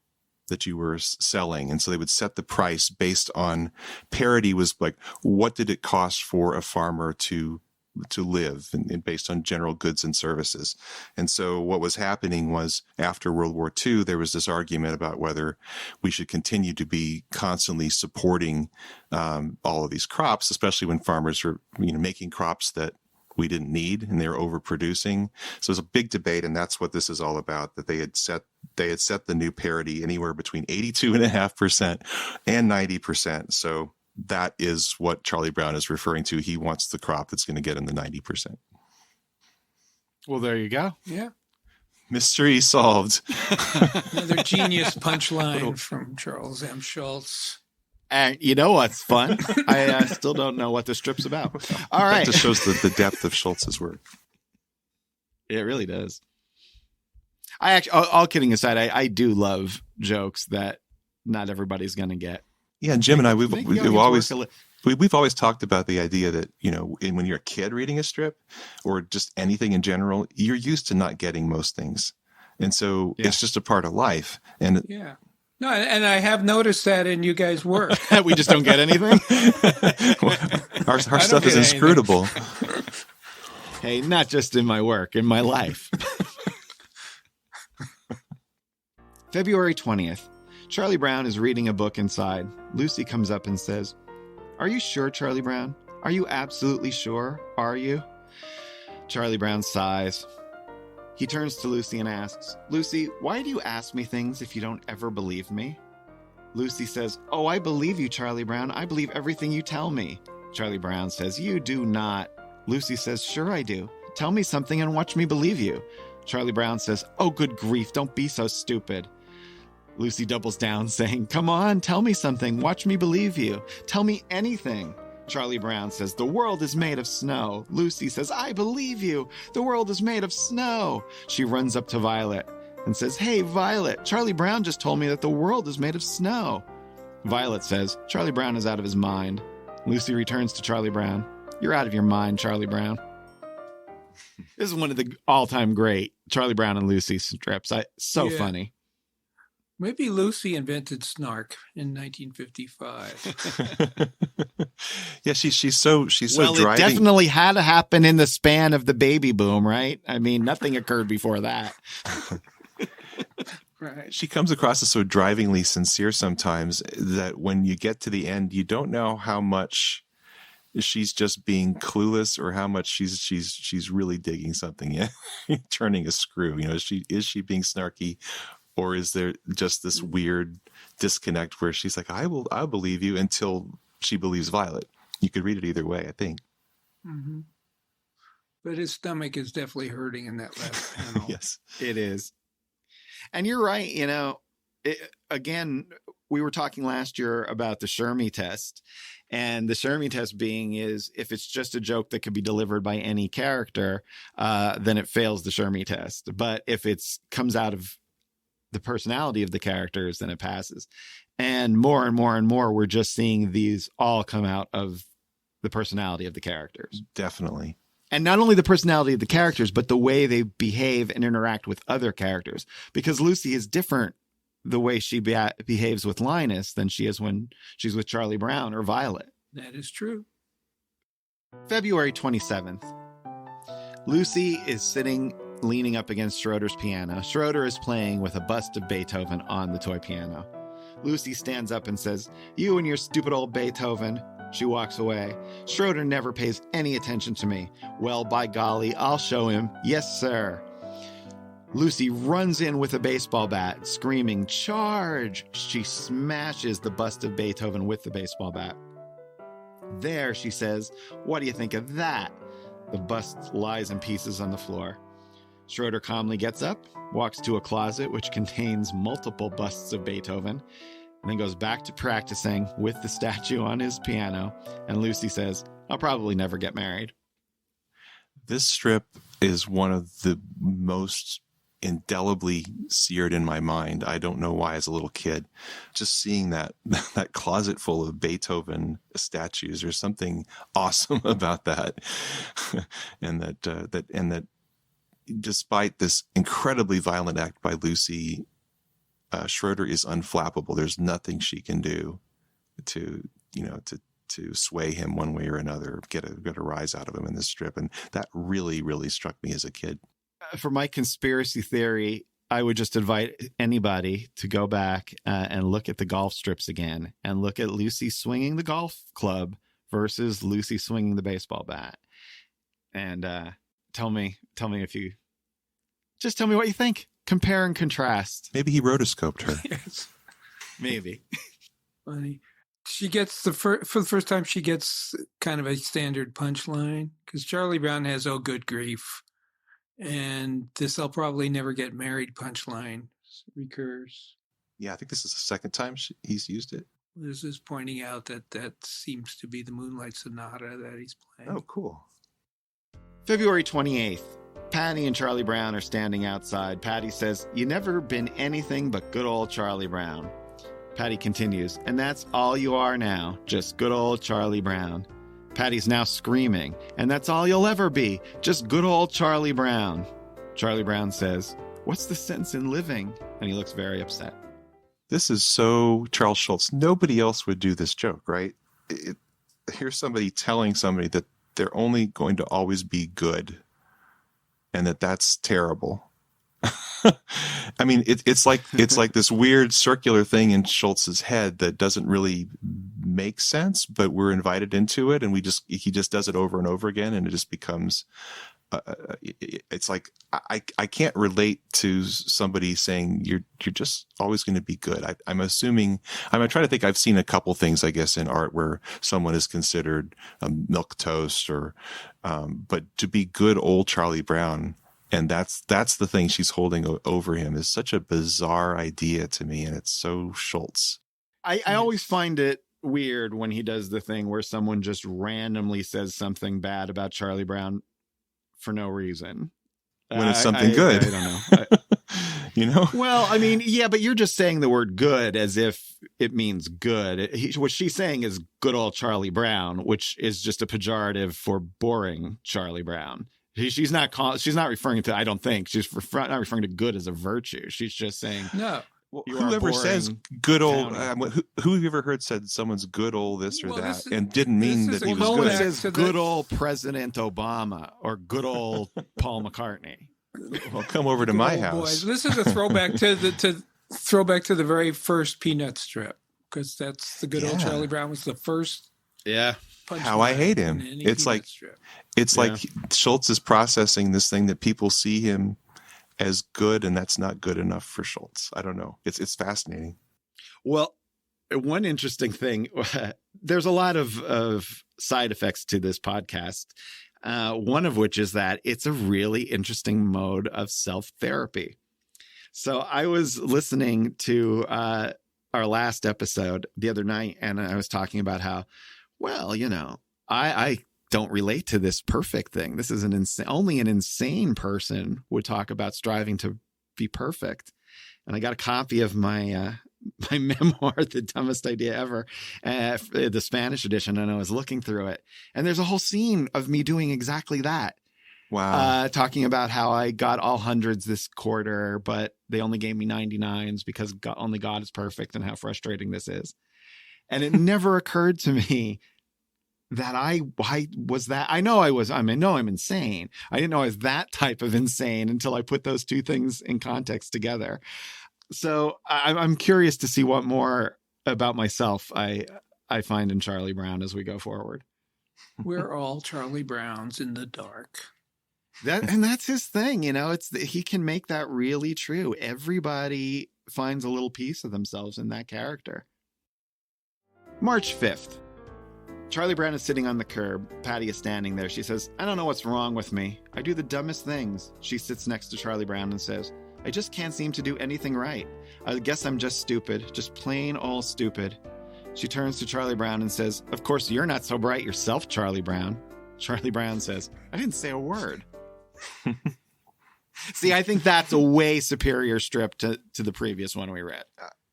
selling. And so they would set the price based on parity, was like, what did it cost for a farmer to live, and based on general goods and services. And so what was happening was, after World War II, there was this argument about whether we should continue to be constantly supporting all of these crops, especially when farmers are making crops that we didn't need, and they were overproducing. So it was a big debate, and that's what this is all about, that they had set the new parity anywhere between 82.5% and 90%. So that is what Charlie Brown is referring to. He wants the crop that's going to get in the 90%. Well, there you go. Yeah. Mystery solved. Another genius punchline from Charles M. Schulz. And you know what's fun? I still don't know what the strip's about. All right. That just shows the depth of Schultz's work. It really does. I actually, all kidding aside, I do love jokes that not everybody's going to get. Yeah, and Jim and I, we've always talked about the idea that, you know, when you're a kid reading a strip or just anything in general, you're used to not getting most things. And so it's just a part of life. And yeah. No, and I have noticed that in you guys' work. We just don't get anything. Our stuff is inscrutable. Hey, not just in my work, in my life. February 20th. Charlie Brown is reading a book inside. Lucy comes up and says, "Are you sure, Charlie Brown? Are you absolutely sure? Are you?" Charlie Brown sighs. He turns to Lucy and asks, "Lucy, why do you ask me things if you don't ever believe me?" Lucy says, "Oh, I believe you, Charlie Brown. I believe everything you tell me." Charlie Brown says, "You do not." Lucy says, "Sure I do. Tell me something and watch me believe you." Charlie Brown says, "Oh, good grief, don't be so stupid." Lucy doubles down, saying, "Come on, tell me something. Watch me believe you. Tell me anything." Charlie Brown says, "The world is made of snow." Lucy says, "I believe you. The world is made of snow." She runs up to Violet and says, "Hey, Violet, Charlie Brown just told me that the world is made of snow." Violet says, "Charlie Brown is out of his mind." Lucy returns to Charlie Brown. "You're out of your mind, Charlie Brown." This is one of the all-time great Charlie Brown and Lucy strips. Funny. Maybe Lucy invented snark in 1955. Yeah, she's so well, driving. It definitely had to happen in the span of the baby boom, right? I mean, nothing occurred before that. Right. She comes across as so drivingly sincere sometimes that when you get to the end, you don't know how much she's just being clueless or how much she's really digging something in, turning a screw. You know, is she being snarky? Or is there just this weird disconnect where she's like, I'll believe you, until she believes Violet? You could read it either way, I think. Mm-hmm. But his stomach is definitely hurting in that last panel. Yes, it is. And you're right. You know, again, we were talking last year about the Shermy test. And the Shermy test being is if it's just a joke that could be delivered by any character, then it fails the Shermy test. But if it comes out of the personality of the characters, then it passes. And more, we're just seeing these all come out of the personality of the characters. Definitely. And not only the personality of the characters, but the way they behave and interact with other characters. Because Lucy is different the way she behaves with Linus than she is when she's with Charlie Brown or Violet. That is true. February 27th. Lucy is sitting leaning up against Schroeder's piano. Schroeder is playing with a bust of Beethoven on the toy piano. Lucy stands up and says, "You and your stupid old Beethoven." She walks away. Schroeder never pays any attention to me. Well, by golly, I'll show him. Yes, sir. Lucy runs in with a baseball bat, screaming, "Charge!" She smashes the bust of Beethoven with the baseball bat. "There," she says. "What do you think of that?" The bust lies in pieces on the floor. Schroeder calmly gets up, walks to a closet which contains multiple busts of Beethoven, and then goes back to practicing with the statue on his piano. And Lucy says, "I'll probably never get married." This strip is one of the most indelibly seared in my mind. I don't know why, as a little kid, just seeing that closet full of Beethoven statues, there's something awesome about that. and that despite this incredibly violent act by Lucy, Schroeder is unflappable. There's nothing she can do to sway him one way or another, get a rise out of him in this strip. And that really, really struck me as a kid. For my conspiracy theory, I would just invite anybody to go back and look at the golf strips again and look at Lucy swinging the golf club versus Lucy swinging the baseball bat. and tell me if you just tell me what you think. Compare and contrast. Maybe he rotoscoped her. Yes. Maybe. Funny. She gets for the first time, she gets kind of a standard punchline because Charlie Brown has "Oh, good grief," and this "I'll probably never get married" punchline recurs. Yeah, I think this is the second time he's used it. This is pointing out that seems to be the Moonlight Sonata that he's playing. Oh, cool. February 28th. Patty and Charlie Brown are standing outside. Patty says, "You never been anything but good old Charlie Brown." Patty continues, "And that's all you are now, just good old Charlie Brown." Patty's now screaming, "And that's all you'll ever be, just good old Charlie Brown." Charlie Brown says, "What's the sense in living?" And he looks very upset. This is so Charles Schulz. Nobody else would do this joke, right? Here's somebody telling somebody that they're only going to always be good and that's terrible. I mean, it's like this weird circular thing in Schulz's head that doesn't really make sense, but we're invited into it, and he just does it over and over again, and it just becomes. It's like I can't relate to somebody saying you're just always going to be good. I'm trying to think. I've seen a couple things, I guess, in art where someone is considered a milk toast, but to be good old Charlie Brown. And that's the thing she's holding over him is such a bizarre idea to me. And it's so Schulz. I always find it weird when he does the thing where someone just randomly says something bad about Charlie Brown for no reason. When it's something good. I don't know. You know? Well, I mean, yeah, but you're just saying the word good as if it means good. What she's saying is good old Charlie Brown, which is just a pejorative for boring Charlie Brown. She's not referring to, I don't think, she's not referring to good as a virtue. She's just saying, no. Well, whoever says good old, who have you ever heard said someone's good old this or that and didn't mean that he was no good? one says good old President Obama or good old Paul McCartney. Well, come over to my house. Boys. This is a throwback to the very first Peanut strip, because that's the good old Charlie Brown was the first. Yeah. How I hate him. It's like Schulz is processing this thing that people see him as good, and that's not good enough for Schulz. I don't know. It's fascinating. Well, one interesting thing, there's a lot of side effects to this podcast. One of which is that it's a really interesting mode of self-therapy. So I was listening to our last episode the other night, and I was talking about how, well, you know, I don't relate to this perfect thing. This is only an insane person would talk about striving to be perfect. And I got a copy of my my memoir, The Dumbest Idea Ever, the Spanish edition, and I was looking through it. And there's a whole scene of me doing exactly that. Wow. Talking about how I got all hundreds this quarter, but they only gave me 99s because only God is perfect, and how frustrating this is. And it never occurred to me that I was that. I know I'm insane. I didn't know I was that type of insane until I put those two things in context together. So I'm curious to see what more about myself I find in Charlie Brown as we go forward. We're all Charlie Browns in the dark. That's his thing, you know. He can make that really true. Everybody finds a little piece of themselves in that character. March 5th. Charlie Brown is sitting on the curb. Patty is standing there. She says, "I don't know what's wrong with me. I do the dumbest things." She sits next to Charlie Brown and says, "I just can't seem to do anything right. I guess I'm just stupid, just plain old stupid." She turns to Charlie Brown and says, "Of course, you're not so bright yourself, Charlie Brown." Charlie Brown says, "I didn't say a word." See, I think that's a way superior strip to the previous one we read.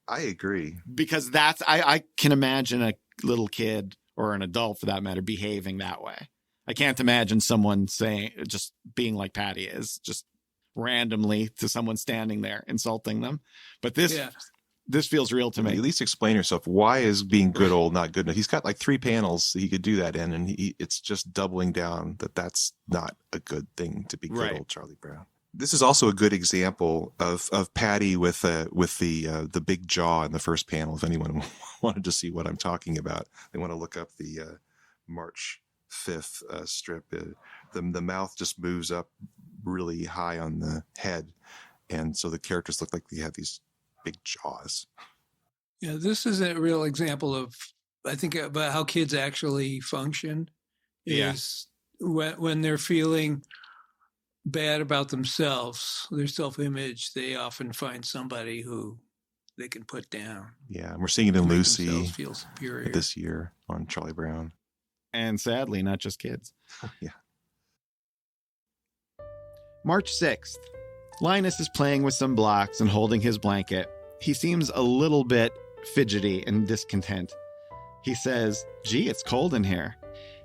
I agree. Because I can imagine a little kid or an adult for that matter behaving that way. I can't imagine someone just being like Patty is, just randomly to someone standing there insulting them. But this feels real to me. At least explain yourself. Why is being good old not good enough? He's got like 3 panels that he could do that in, and it's just doubling down that's not a good thing to be good old Charlie Brown. This is also a good example of Patty with the big jaw in the first panel. If anyone wanted to see what I'm talking about, they want to look up the March fifth strip. The mouth just moves up really high on the head, and so the characters look like they have these big jaws. Yeah, this is a real example of, I think, about how kids actually function. Is when they're feeling bad about themselves, their self-image, they often find somebody who they can put down. Yeah, and we're seeing it in Lucy feel superior this year on Charlie Brown. And sadly, not just kids. Yeah. March 6th. Linus is playing with some blocks and holding his blanket. He seems a little bit fidgety and discontent. He says, "Gee, it's cold in here."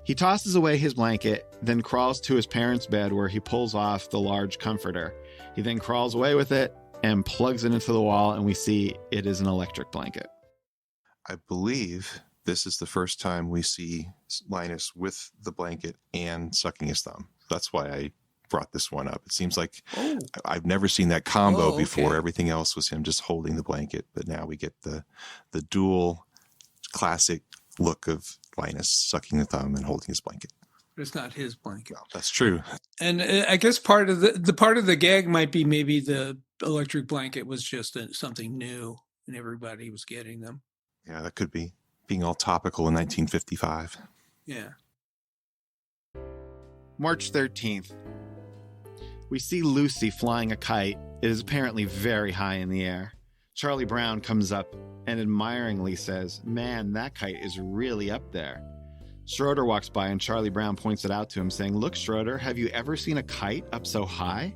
He tosses away his blanket, then crawls to his parents' bed where he pulls off the large comforter. He then crawls away with it and plugs it into the wall, and we see it is an electric blanket. I believe this is the first time we see Linus with the blanket and sucking his thumb. That's why I brought this one up. It seems like I've never seen that combo before. Everything else was him just holding the blanket, but now we get the dual classic look of Linus sucking the thumb and holding his blanket. But it's not his blanket. Well, that's true. And I guess part of the gag might be maybe the electric blanket was just something new and everybody was getting them. Yeah, that could be. Being all topical in 1955. Yeah. March 13th. We see Lucy flying a kite. It is apparently very high in the air. Charlie Brown comes up and admiringly says, "Man, that kite is really up there." Schroeder walks by and Charlie Brown points it out to him, saying, "Look, Schroeder, have you ever seen a kite up so high?"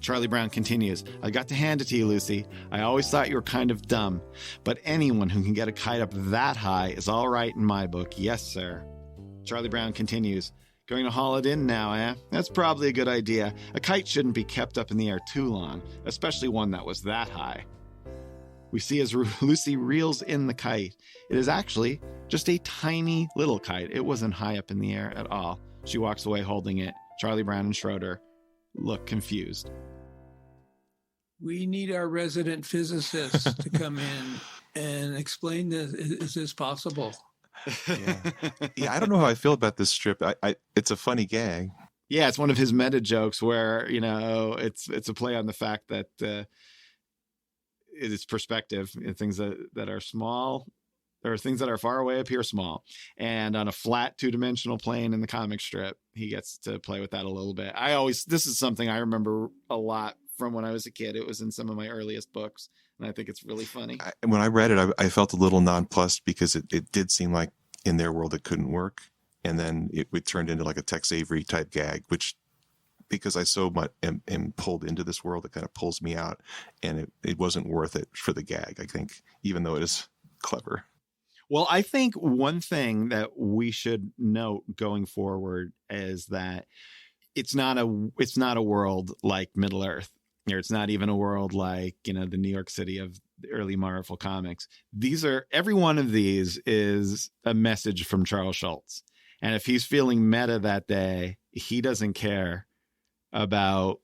Charlie Brown continues, "I got to hand it to you, Lucy. I always thought you were kind of dumb, but anyone who can get a kite up that high is all right in my book. Yes, sir." Charlie Brown continues, "Going to haul it in now, eh? That's probably a good idea. A kite shouldn't be kept up in the air too long, especially one that was that high." We see as Lucy reels in the kite. It is actually just a tiny little kite. It wasn't high up in the air at all. She walks away holding it. Charlie Brown and Schroeder look confused. We need our resident physicist to come in and explain this. Is this possible? Yeah, I don't know how I feel about this strip. It's a funny gag. Yeah, it's one of his meta jokes where, it's a play on the fact that it is perspective. Things that are small, or things that are far away appear small. And on a flat two-dimensional plane in the comic strip, he gets to play with that a little bit. This is something I remember a lot from when I was a kid. It was in some of my earliest books, and I think it's really funny. When I read it, I felt a little nonplussed because it did seem like in their world it couldn't work. And then it turned into like a Tex Avery type gag, which, because I so much am pulled into this world, it kind of pulls me out, and it wasn't worth it for the gag, I think, even though it is clever. Well, I think one thing that we should note going forward is that it's not a world like Middle Earth, or it's not even a world like, the New York City of the early Marvel comics. Every one of these is a message from Charles Schulz. And if he's feeling meta that day, he doesn't care about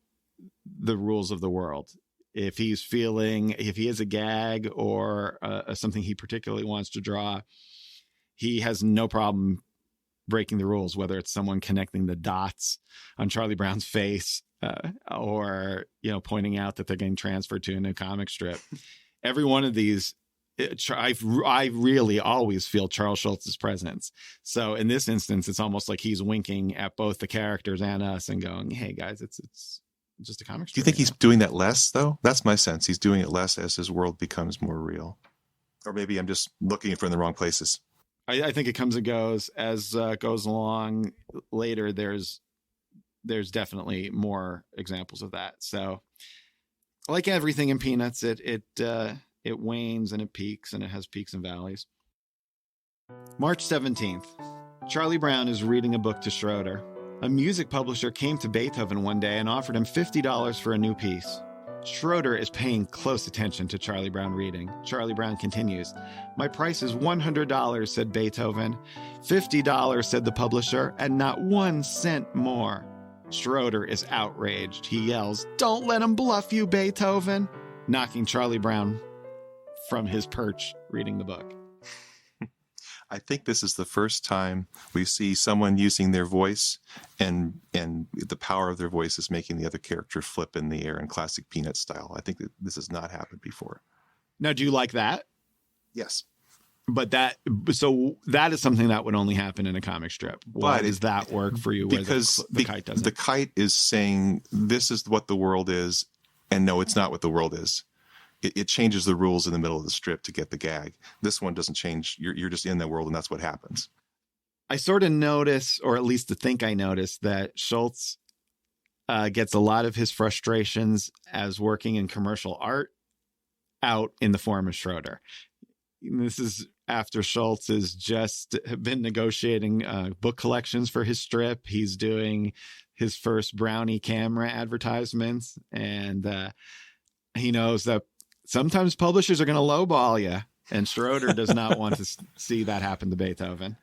the rules of the world. If he has a gag or something he particularly wants to draw, he has no problem breaking the rules, whether it's someone connecting the dots on Charlie Brown's face or, pointing out that they're getting transferred to a new comic strip. Every one of these, I really always feel Charles Schulz's presence. So in this instance, it's almost like he's winking at both the characters and us and going, "Hey guys, it's just a comic strip." Do you think he's doing that less, though? That's my sense. He's doing it less as his world becomes more real. Or maybe I'm just looking for in the wrong places. I think it comes and goes as goes along. Later, there's definitely more examples of that. So, like everything in Peanuts, it wanes and it peaks, and it has peaks and valleys. March 17th. Charlie Brown is reading a book to Schroeder. A music publisher came to Beethoven one day and offered him $50 for a new piece. Schroeder is paying close attention to Charlie Brown reading. Charlie Brown continues, "My price is $100, said Beethoven. $50, said the publisher, and not 1 cent more. Schroeder is outraged. He yells, "Don't let him bluff you, Beethoven," knocking Charlie Brown from his perch reading the book. I think this is the first time we see someone using their voice, and the power of their voice is making the other character flip in the air in classic Peanut style. I think that this has not happened before. Now, do you like that? Yes. But that is something that would only happen in a comic strip. Why does that work for you? Because the kite doesn't? The kite is saying this is what the world is, and no, it's not what the world is. It changes the rules in the middle of the strip to get the gag. This one doesn't change. You're just in that world, and that's what happens. I sort of notice, or at least I notice, that Schulz gets a lot of his frustrations as working in commercial art out in the form of Schroeder. This is after Schulz has just been negotiating book collections for his strip. He's doing his first Brownie camera advertisements, and he knows that sometimes publishers are going to lowball you, and Schroeder does not want to see that happen to Beethoven.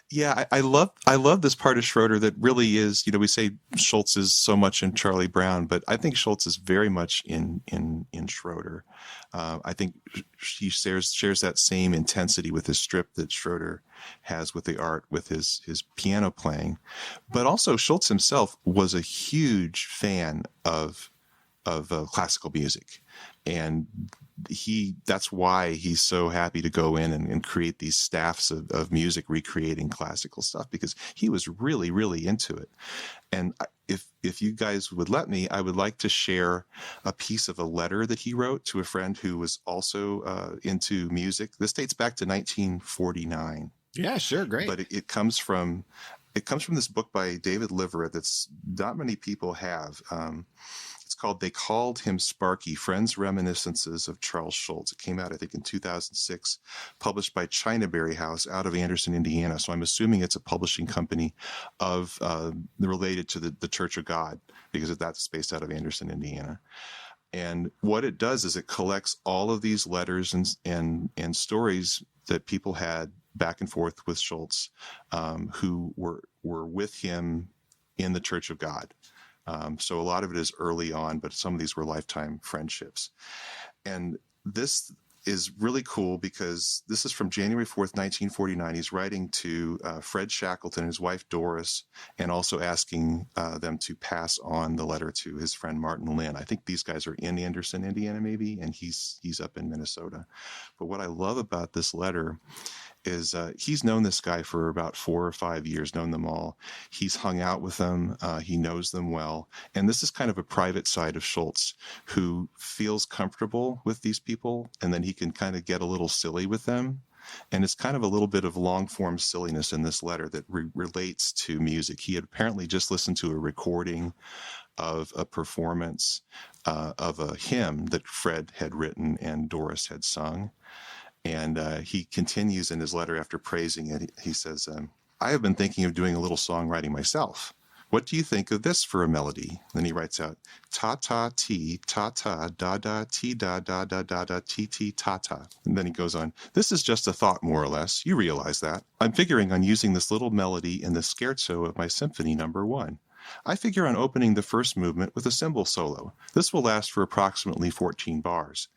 Yeah, I love this part of Schroeder that really is, we say Schulz is so much in Charlie Brown, but I think Schulz is very much in Schroeder. I think he shares that same intensity with his strip that Schroeder has with the art, with his piano playing. But also Schulz himself was a huge fan of classical music. And that's why he's so happy to go in and create these staffs of music recreating classical stuff, because he was really, really into it. And if you guys would let me, I would like to share a piece of a letter that he wrote to a friend who was also into music. This dates back to 1949. Yeah, sure. Great. But it comes from this book by David Liverett that's not many people have. It's called They Called Him Sparky, Friends' Reminiscences of Charles Schulz. It came out, I think, in 2006, published by Chinaberry House out of Anderson, Indiana. So I'm assuming it's a publishing company related to the Church of God, because that's based out of Anderson, Indiana. And what it does is it collects all of these letters and stories that people had back and forth with Schulz, who were with him in the Church of God. So a lot of it is early on, but some of these were lifetime friendships. And this is really cool because this is from January 4th, 1949. He's writing to Fred Shackleton, his wife Doris, and also asking them to pass on the letter to his friend Martin Lynn. I think these guys are in Anderson, Indiana, maybe, and he's up in Minnesota. But what I love about this letter is he's known this guy for about 4 or 5 years, known them all. He's hung out with them. He knows them well. And this is kind of a private side of Schulz, who feels comfortable with these people, and then he can kind of get a little silly with them. And it's kind of a little bit of long-form silliness in this letter that relates to music. He had apparently just listened to a recording of a performance of a hymn that Fred had written and Doris had sung. And he continues in his letter after praising it. He says, I have been thinking of doing a little songwriting myself. What do you think of this for a melody? Then he writes out, ta-ta-ti, ta-ta, da-da, ti-da-da-da-da-da, ti-ti-ta-ta. And then he goes on, this is just a thought, more or less. You realize that. I'm figuring on using this little melody in the scherzo of my symphony number 1. I figure on opening the first movement with a cymbal solo. This will last for approximately 14 bars.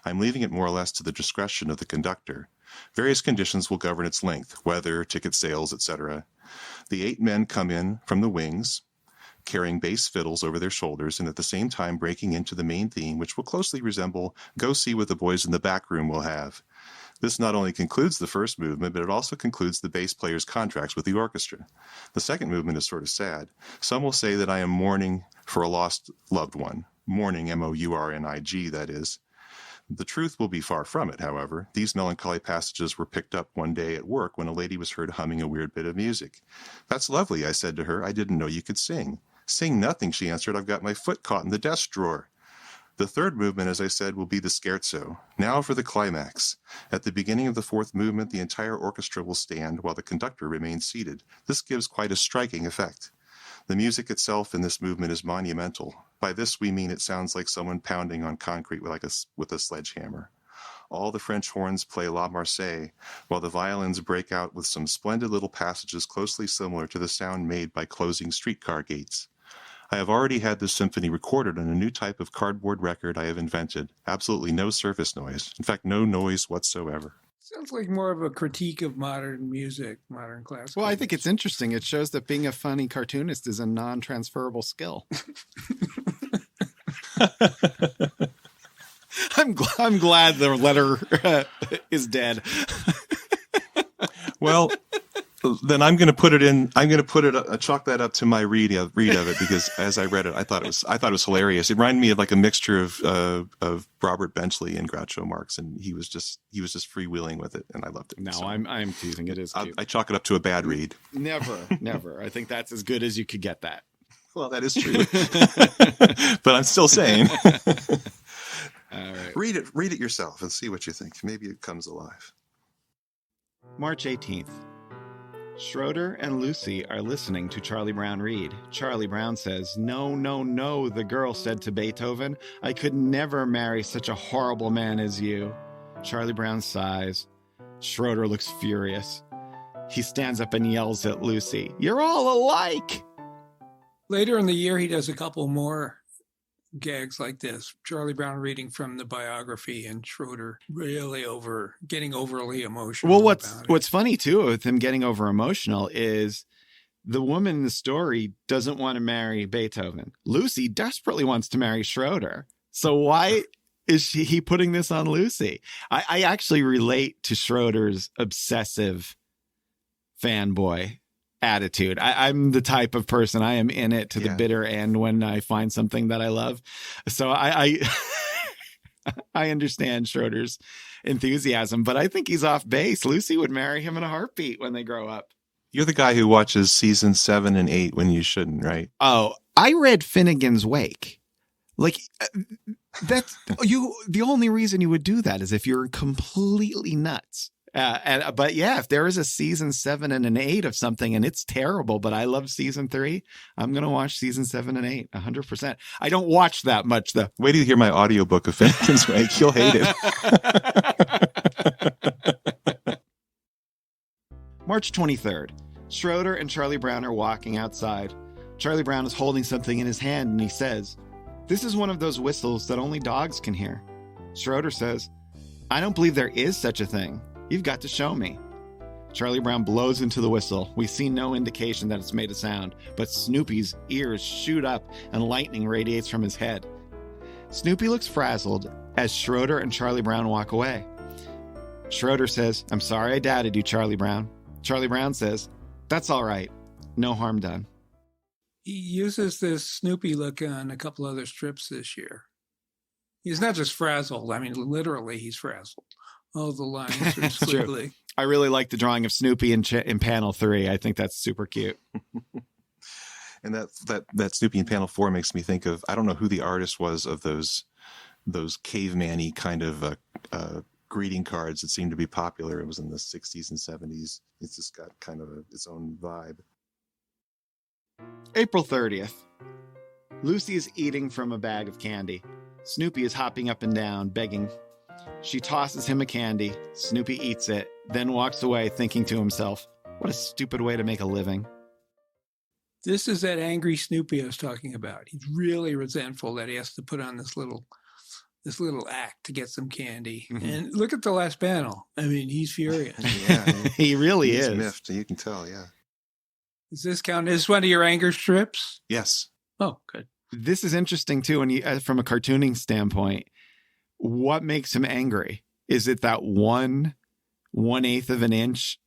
I'm leaving it more or less to the discretion of the conductor. Various conditions will govern its length, weather, ticket sales, etc. The 8 men come in from the wings, carrying bass fiddles over their shoulders and at the same time breaking into the main theme, which will closely resemble Go See What the Boys in the Back Room Will Have. This not only concludes the first movement, but it also concludes the bass player's contracts with the orchestra. The second movement is sort of sad. Some will say that I am mourning for a lost loved one. Mourning, M-O-U-R-N-I-G, that is. The truth will be far from it, however. These melancholy passages were picked up one day at work when a lady was heard humming a weird bit of music. That's lovely, I said to her. I didn't know you could sing. Sing nothing, she answered. I've got my foot caught in the desk drawer. The third movement, as I said, will be the scherzo. Now for the climax. At the beginning of the fourth movement, the entire orchestra will stand while the conductor remains seated. This gives quite a striking effect. The music itself in this movement is monumental. By this we mean it sounds like someone pounding on concrete with a sledgehammer. All the French horns play La Marseillaise, while the violins break out with some splendid little passages closely similar to the sound made by closing streetcar gates. I have already had this symphony recorded on a new type of cardboard record I have invented. Absolutely no surface noise. In fact, no noise whatsoever. Sounds like more of a critique of modern music, modern classical. Well, I think it's interesting. It shows that being a funny cartoonist is a non-transferable skill. I'm glad the letter is dead. Well, then I'm going to put it in. I'm going to put it. Chalk that up to my read of it, because as I read it, I thought it was hilarious. It reminded me of like a mixture of Robert Benchley and Groucho Marx, and he was just freewheeling with it, and I loved it. No, so I'm teasing. It is cute. I chalk it up to a bad read. Never. I think that's as good as you could get that. Well, that is true, but I'm still saying. All right. Read it yourself and see what you think. Maybe it comes alive. March 18th. Schroeder and Lucy are listening to Charlie Brown read. Charlie Brown says, "No, no, no," the girl said to Beethoven. "I could never marry such a horrible man as you." Charlie Brown sighs. Schroeder looks furious. He stands up and yells at Lucy, "You're all alike!" Later in the year, he does a couple more gags like this. Charlie Brown reading from the biography, and Schroeder really getting overly emotional. Well, what's funny too with him getting over emotional is the woman in the story doesn't want to marry Beethoven. Lucy desperately wants to marry Schroeder. So why is he putting this on Lucy? I actually relate to Schroeder's obsessive fanboy attitude. I'm the type of person, I am in it to the bitter end when I find something that I love. So I understand Schroeder's enthusiasm, but I think he's off base. Lucy would marry him in a heartbeat when they grow up. You're the guy who watches season 7 and 8 when you shouldn't, right? Oh, I read Finnegan's Wake. Like that's you. The only reason you would do that is if you're completely nuts. But yeah, if there is a season 7 and an 8 of something and it's terrible, but I love season 3, I'm going to watch season 7 and 8 100%. I don't watch that much though. Wait till you hear my audiobook of Finnegan's Wake. You'll hate it. March 23rd. Schroeder and Charlie Brown are walking outside. Charlie Brown is holding something in his hand and he says, "This is one of those whistles that only dogs can hear." Schroeder says, "I don't believe there is such a thing. You've got to show me." Charlie Brown blows into the whistle. We see no indication that it's made a sound, but Snoopy's ears shoot up and lightning radiates from his head. Snoopy looks frazzled as Schroeder and Charlie Brown walk away. Schroeder says, "I'm sorry I doubted you, Charlie Brown." Charlie Brown says, "That's all right. No harm done." He uses this Snoopy look on a couple other strips this year. He's not just frazzled. I mean, literally, he's frazzled. All the lines are squiggly. I really like the drawing of Snoopy in panel 3. I think that's super cute. And that Snoopy in panel 4 makes me think of, I don't know who the artist was of those caveman-y kind of greeting cards that seemed to be popular. It was in the 60s and 70s. It's just got kind of its own vibe. April 30th. Lucy is eating from a bag of candy. Snoopy is hopping up and down, begging. She tosses him a candy. Snoopy eats it, then walks away thinking to himself, "What a stupid way to make a living." This is that angry Snoopy I was talking about. He's really resentful that he has to put on this little act to get some candy. Mm-hmm. And look at the last panel. I mean, he's furious. Yeah, he really he's is. Miffed. You can tell, yeah. Does this count as one of your anger strips? Yes. Oh, good. This is interesting too, when you, from a cartooning standpoint. What makes him angry? Is it that 1/8 of an inch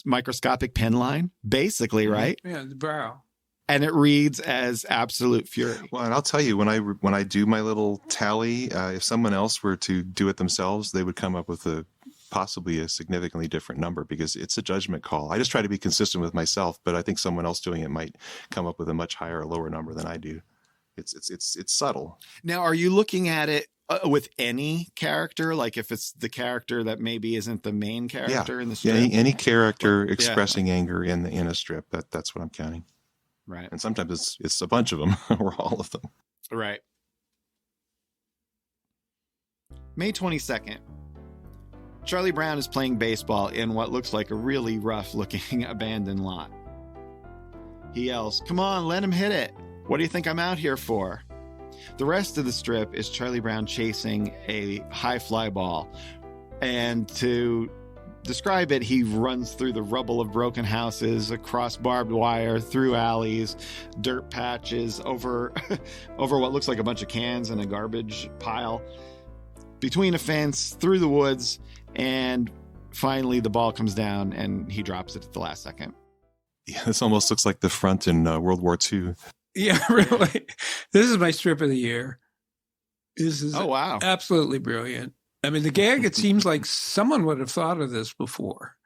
microscopic pen line? Basically, right? Yeah, the brow. And it reads as absolute fury. Well, and I'll tell you, when I do my little tally, if someone else were to do it themselves, they would come up with possibly a significantly different number, because it's a judgment call. I just try to be consistent with myself, but I think someone else doing it might come up with a much higher or lower number than I do. It's subtle. Now, are you looking at it with any character? Like if it's the character that maybe isn't the main character in the strip? Yeah, any character expressing anger in a strip, that's what I'm counting. Right. And sometimes it's a bunch of them or all of them. Right. May 22nd. Charlie Brown is playing baseball in what looks like a really rough-looking abandoned lot. He yells, "Come on, let him hit it. What do you think I'm out here for?" The rest of the strip is Charlie Brown chasing a high fly ball. And to describe it, he runs through the rubble of broken houses, across barbed wire, through alleys, dirt patches, over over what looks like a bunch of cans and a garbage pile, between a fence, through the woods, and finally the ball comes down and he drops it at the last second. Yeah, this almost looks like the front in World War II. Yeah, really. This is my strip of the year. This is wow. Absolutely brilliant. I mean, the gag, it seems like someone would have thought of this before.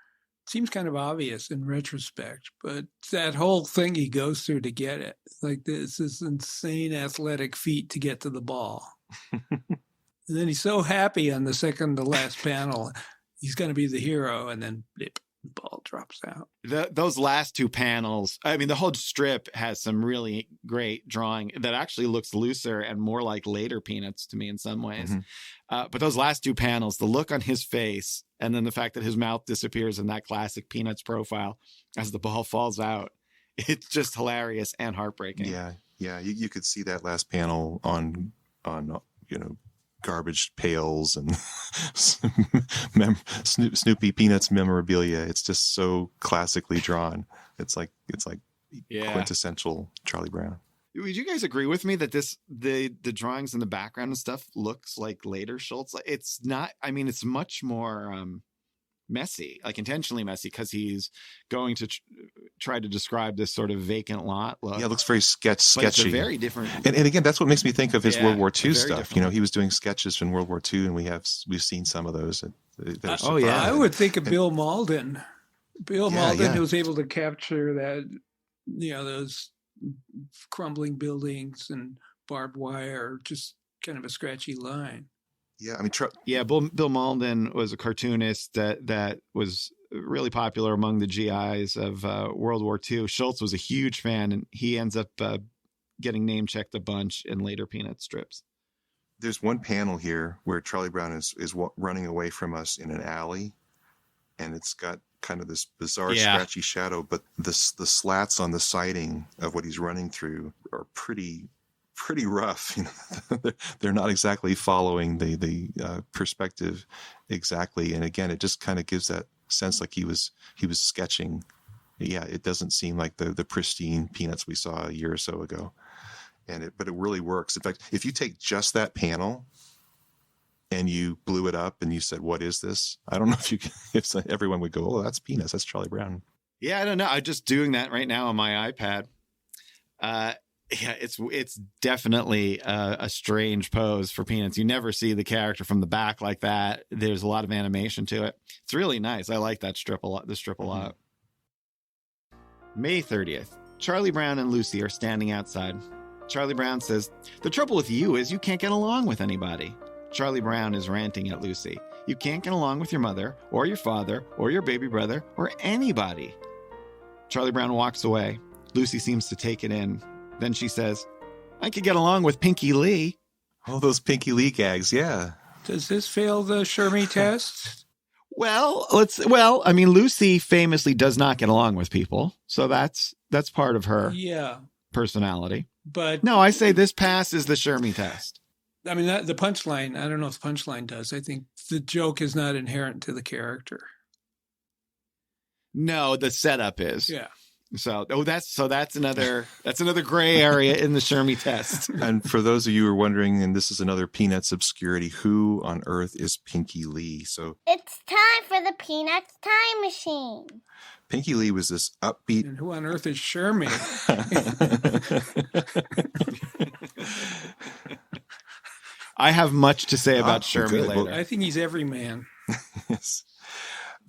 It seems kind of obvious in retrospect, but that whole thing he goes through to get it, like this insane athletic feat to get to the ball. And then he's so happy on the second to last panel, he's going to be the hero, and then blip, the ball drops out. Those last two panels, I mean, the whole strip has some really great drawing that actually looks looser and more like later Peanuts to me in some ways. Mm-hmm. But those last two panels, the look on his face, and then the fact that his mouth disappears in that classic Peanuts profile as the ball falls out, it's just hilarious and heartbreaking. Yeah. You could see that last panel on garbage pails and Snoopy Peanuts memorabilia. It's just so classically drawn. It's like quintessential Charlie Brown. Would you guys agree with me that the drawings in the background and stuff looks like later Schulz? It's not. I mean, it's much more messy, like intentionally messy, because he's going to try to describe this sort of vacant lot look. Yeah, it looks very sketchy. It's a very different. And again, that's what makes me think of his World War II stuff. Different. He was doing sketches from World War II, and we've seen some of those. I would think of Bill Malden. Bill Malden was able to capture that, those crumbling buildings and barbed wire, just kind of a scratchy line. Yeah, I mean, Bill Malden was a cartoonist that was really popular among the GIs of World War II. Schulz was a huge fan, and he ends up getting name checked a bunch in later Peanut strips. There's one panel here where Charlie Brown is running away from us in an alley, and it's got kind of this bizarre scratchy shadow, but the slats on the siding of what he's running through are pretty rough. They're not exactly following the perspective exactly, and again, it just kind of gives that sense like he was sketching. Yeah, it doesn't seem like the pristine Peanuts we saw a year or so ago, but it really works. In fact, if you take just that panel and you blew it up and you said, "What is this?" I don't know if everyone would go, "Oh, that's Peanuts. That's Charlie Brown." Yeah, I don't know. I'm just doing that right now on my iPad. It's definitely a strange pose for Peanuts. You never see the character from the back like that. There's a lot of animation to it. It's really nice. I like that strip a lot. Mm-hmm. May 30th. Charlie Brown and Lucy are standing outside. Charlie Brown says, "The trouble with you is you can't get along with anybody." Charlie Brown is ranting at Lucy. "You can't get along with your mother or your father or your baby brother or anybody." Charlie Brown walks away. Lucy seems to take it in. Then she says, "I could get along with Pinky Lee." Oh, those Pinky Lee gags, yeah. Does this fail the Shermy test? Well, Lucy famously does not get along with people, so that's part of her personality. But no, I say this passes the Shermy test. I mean, the punchline, I don't know if the punchline does. I think the joke is not inherent to the character. No, the setup is. Yeah. So that's another gray area in the Shermy test. And for those of you who are wondering, and this is another Peanuts obscurity, who on earth is Pinky Lee? So it's time for the Peanuts time machine. Pinky Lee was this upbeat. And who on earth is Shermy? I have much to say about Shermy later. I think he's every man. Yes.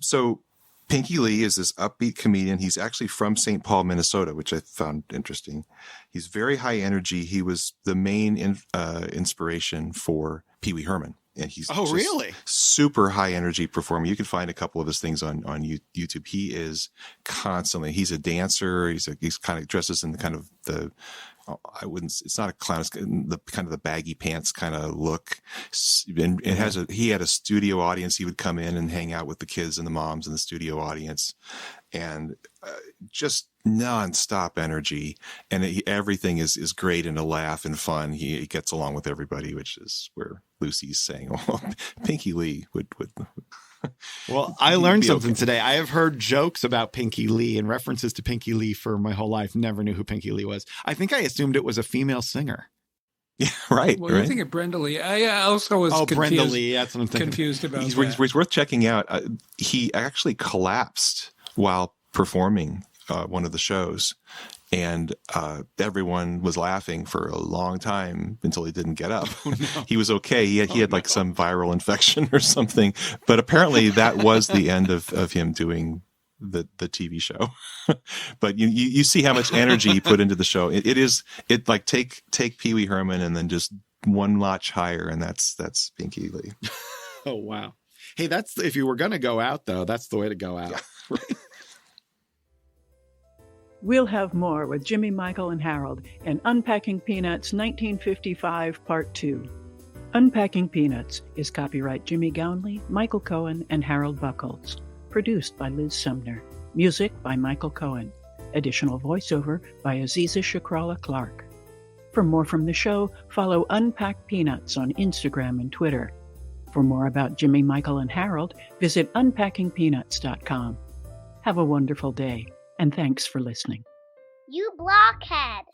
So Pinky Lee is this upbeat comedian. He's actually from St. Paul, Minnesota, which I found interesting. He's very high energy. He was the main inspiration for Pee Wee Herman. And he's really super high energy performer. You can find a couple of his things on YouTube. He is constantly, he's a dancer. He's kind of dresses in the kind of it's not a clown, it's the kind of the baggy pants kind of look. And he had a studio audience. He would come in and hang out with the kids and the moms in the studio audience, and just nonstop energy. And everything is great and a laugh and fun. He gets along with everybody, which is where Lucy's saying, "Oh, Pinky Lee would Well, I learned something today. I have heard jokes about Pinky Lee and references to Pinky Lee for my whole life. Never knew who Pinky Lee was. I think I assumed it was a female singer. Yeah, right. Well, right. you're thinking Brenda Lee. I also was confused. Brenda Lee. That's what I'm thinking. Confused about He's that. worth checking out. He actually collapsed while performing one of the shows, and everyone was laughing for a long time until he didn't get up. Oh, no. He was okay. He had like some viral infection or something, but apparently that was the end of him doing the TV show. But you see how much energy he put into the show. It like take Pee Wee Herman and then just one notch higher, and that's Pinky Lee. Oh wow. Hey, that's if you were going to go out though, that's the way to go out. Yeah, right. We'll have more with Jimmy, Michael, and Harold in Unpacking Peanuts 1955 Part 2. Unpacking Peanuts is copyright Jimmy Gownley, Michael Cohen, and Harold Buckholz. Produced by Liz Sumner. Music by Michael Cohen. Additional voiceover by Aziza Shakrala Clark. For more from the show, follow Unpacked Peanuts on Instagram and Twitter. For more about Jimmy, Michael, and Harold, visit unpackingpeanuts.com. Have a wonderful day, and thanks for listening. You blockhead!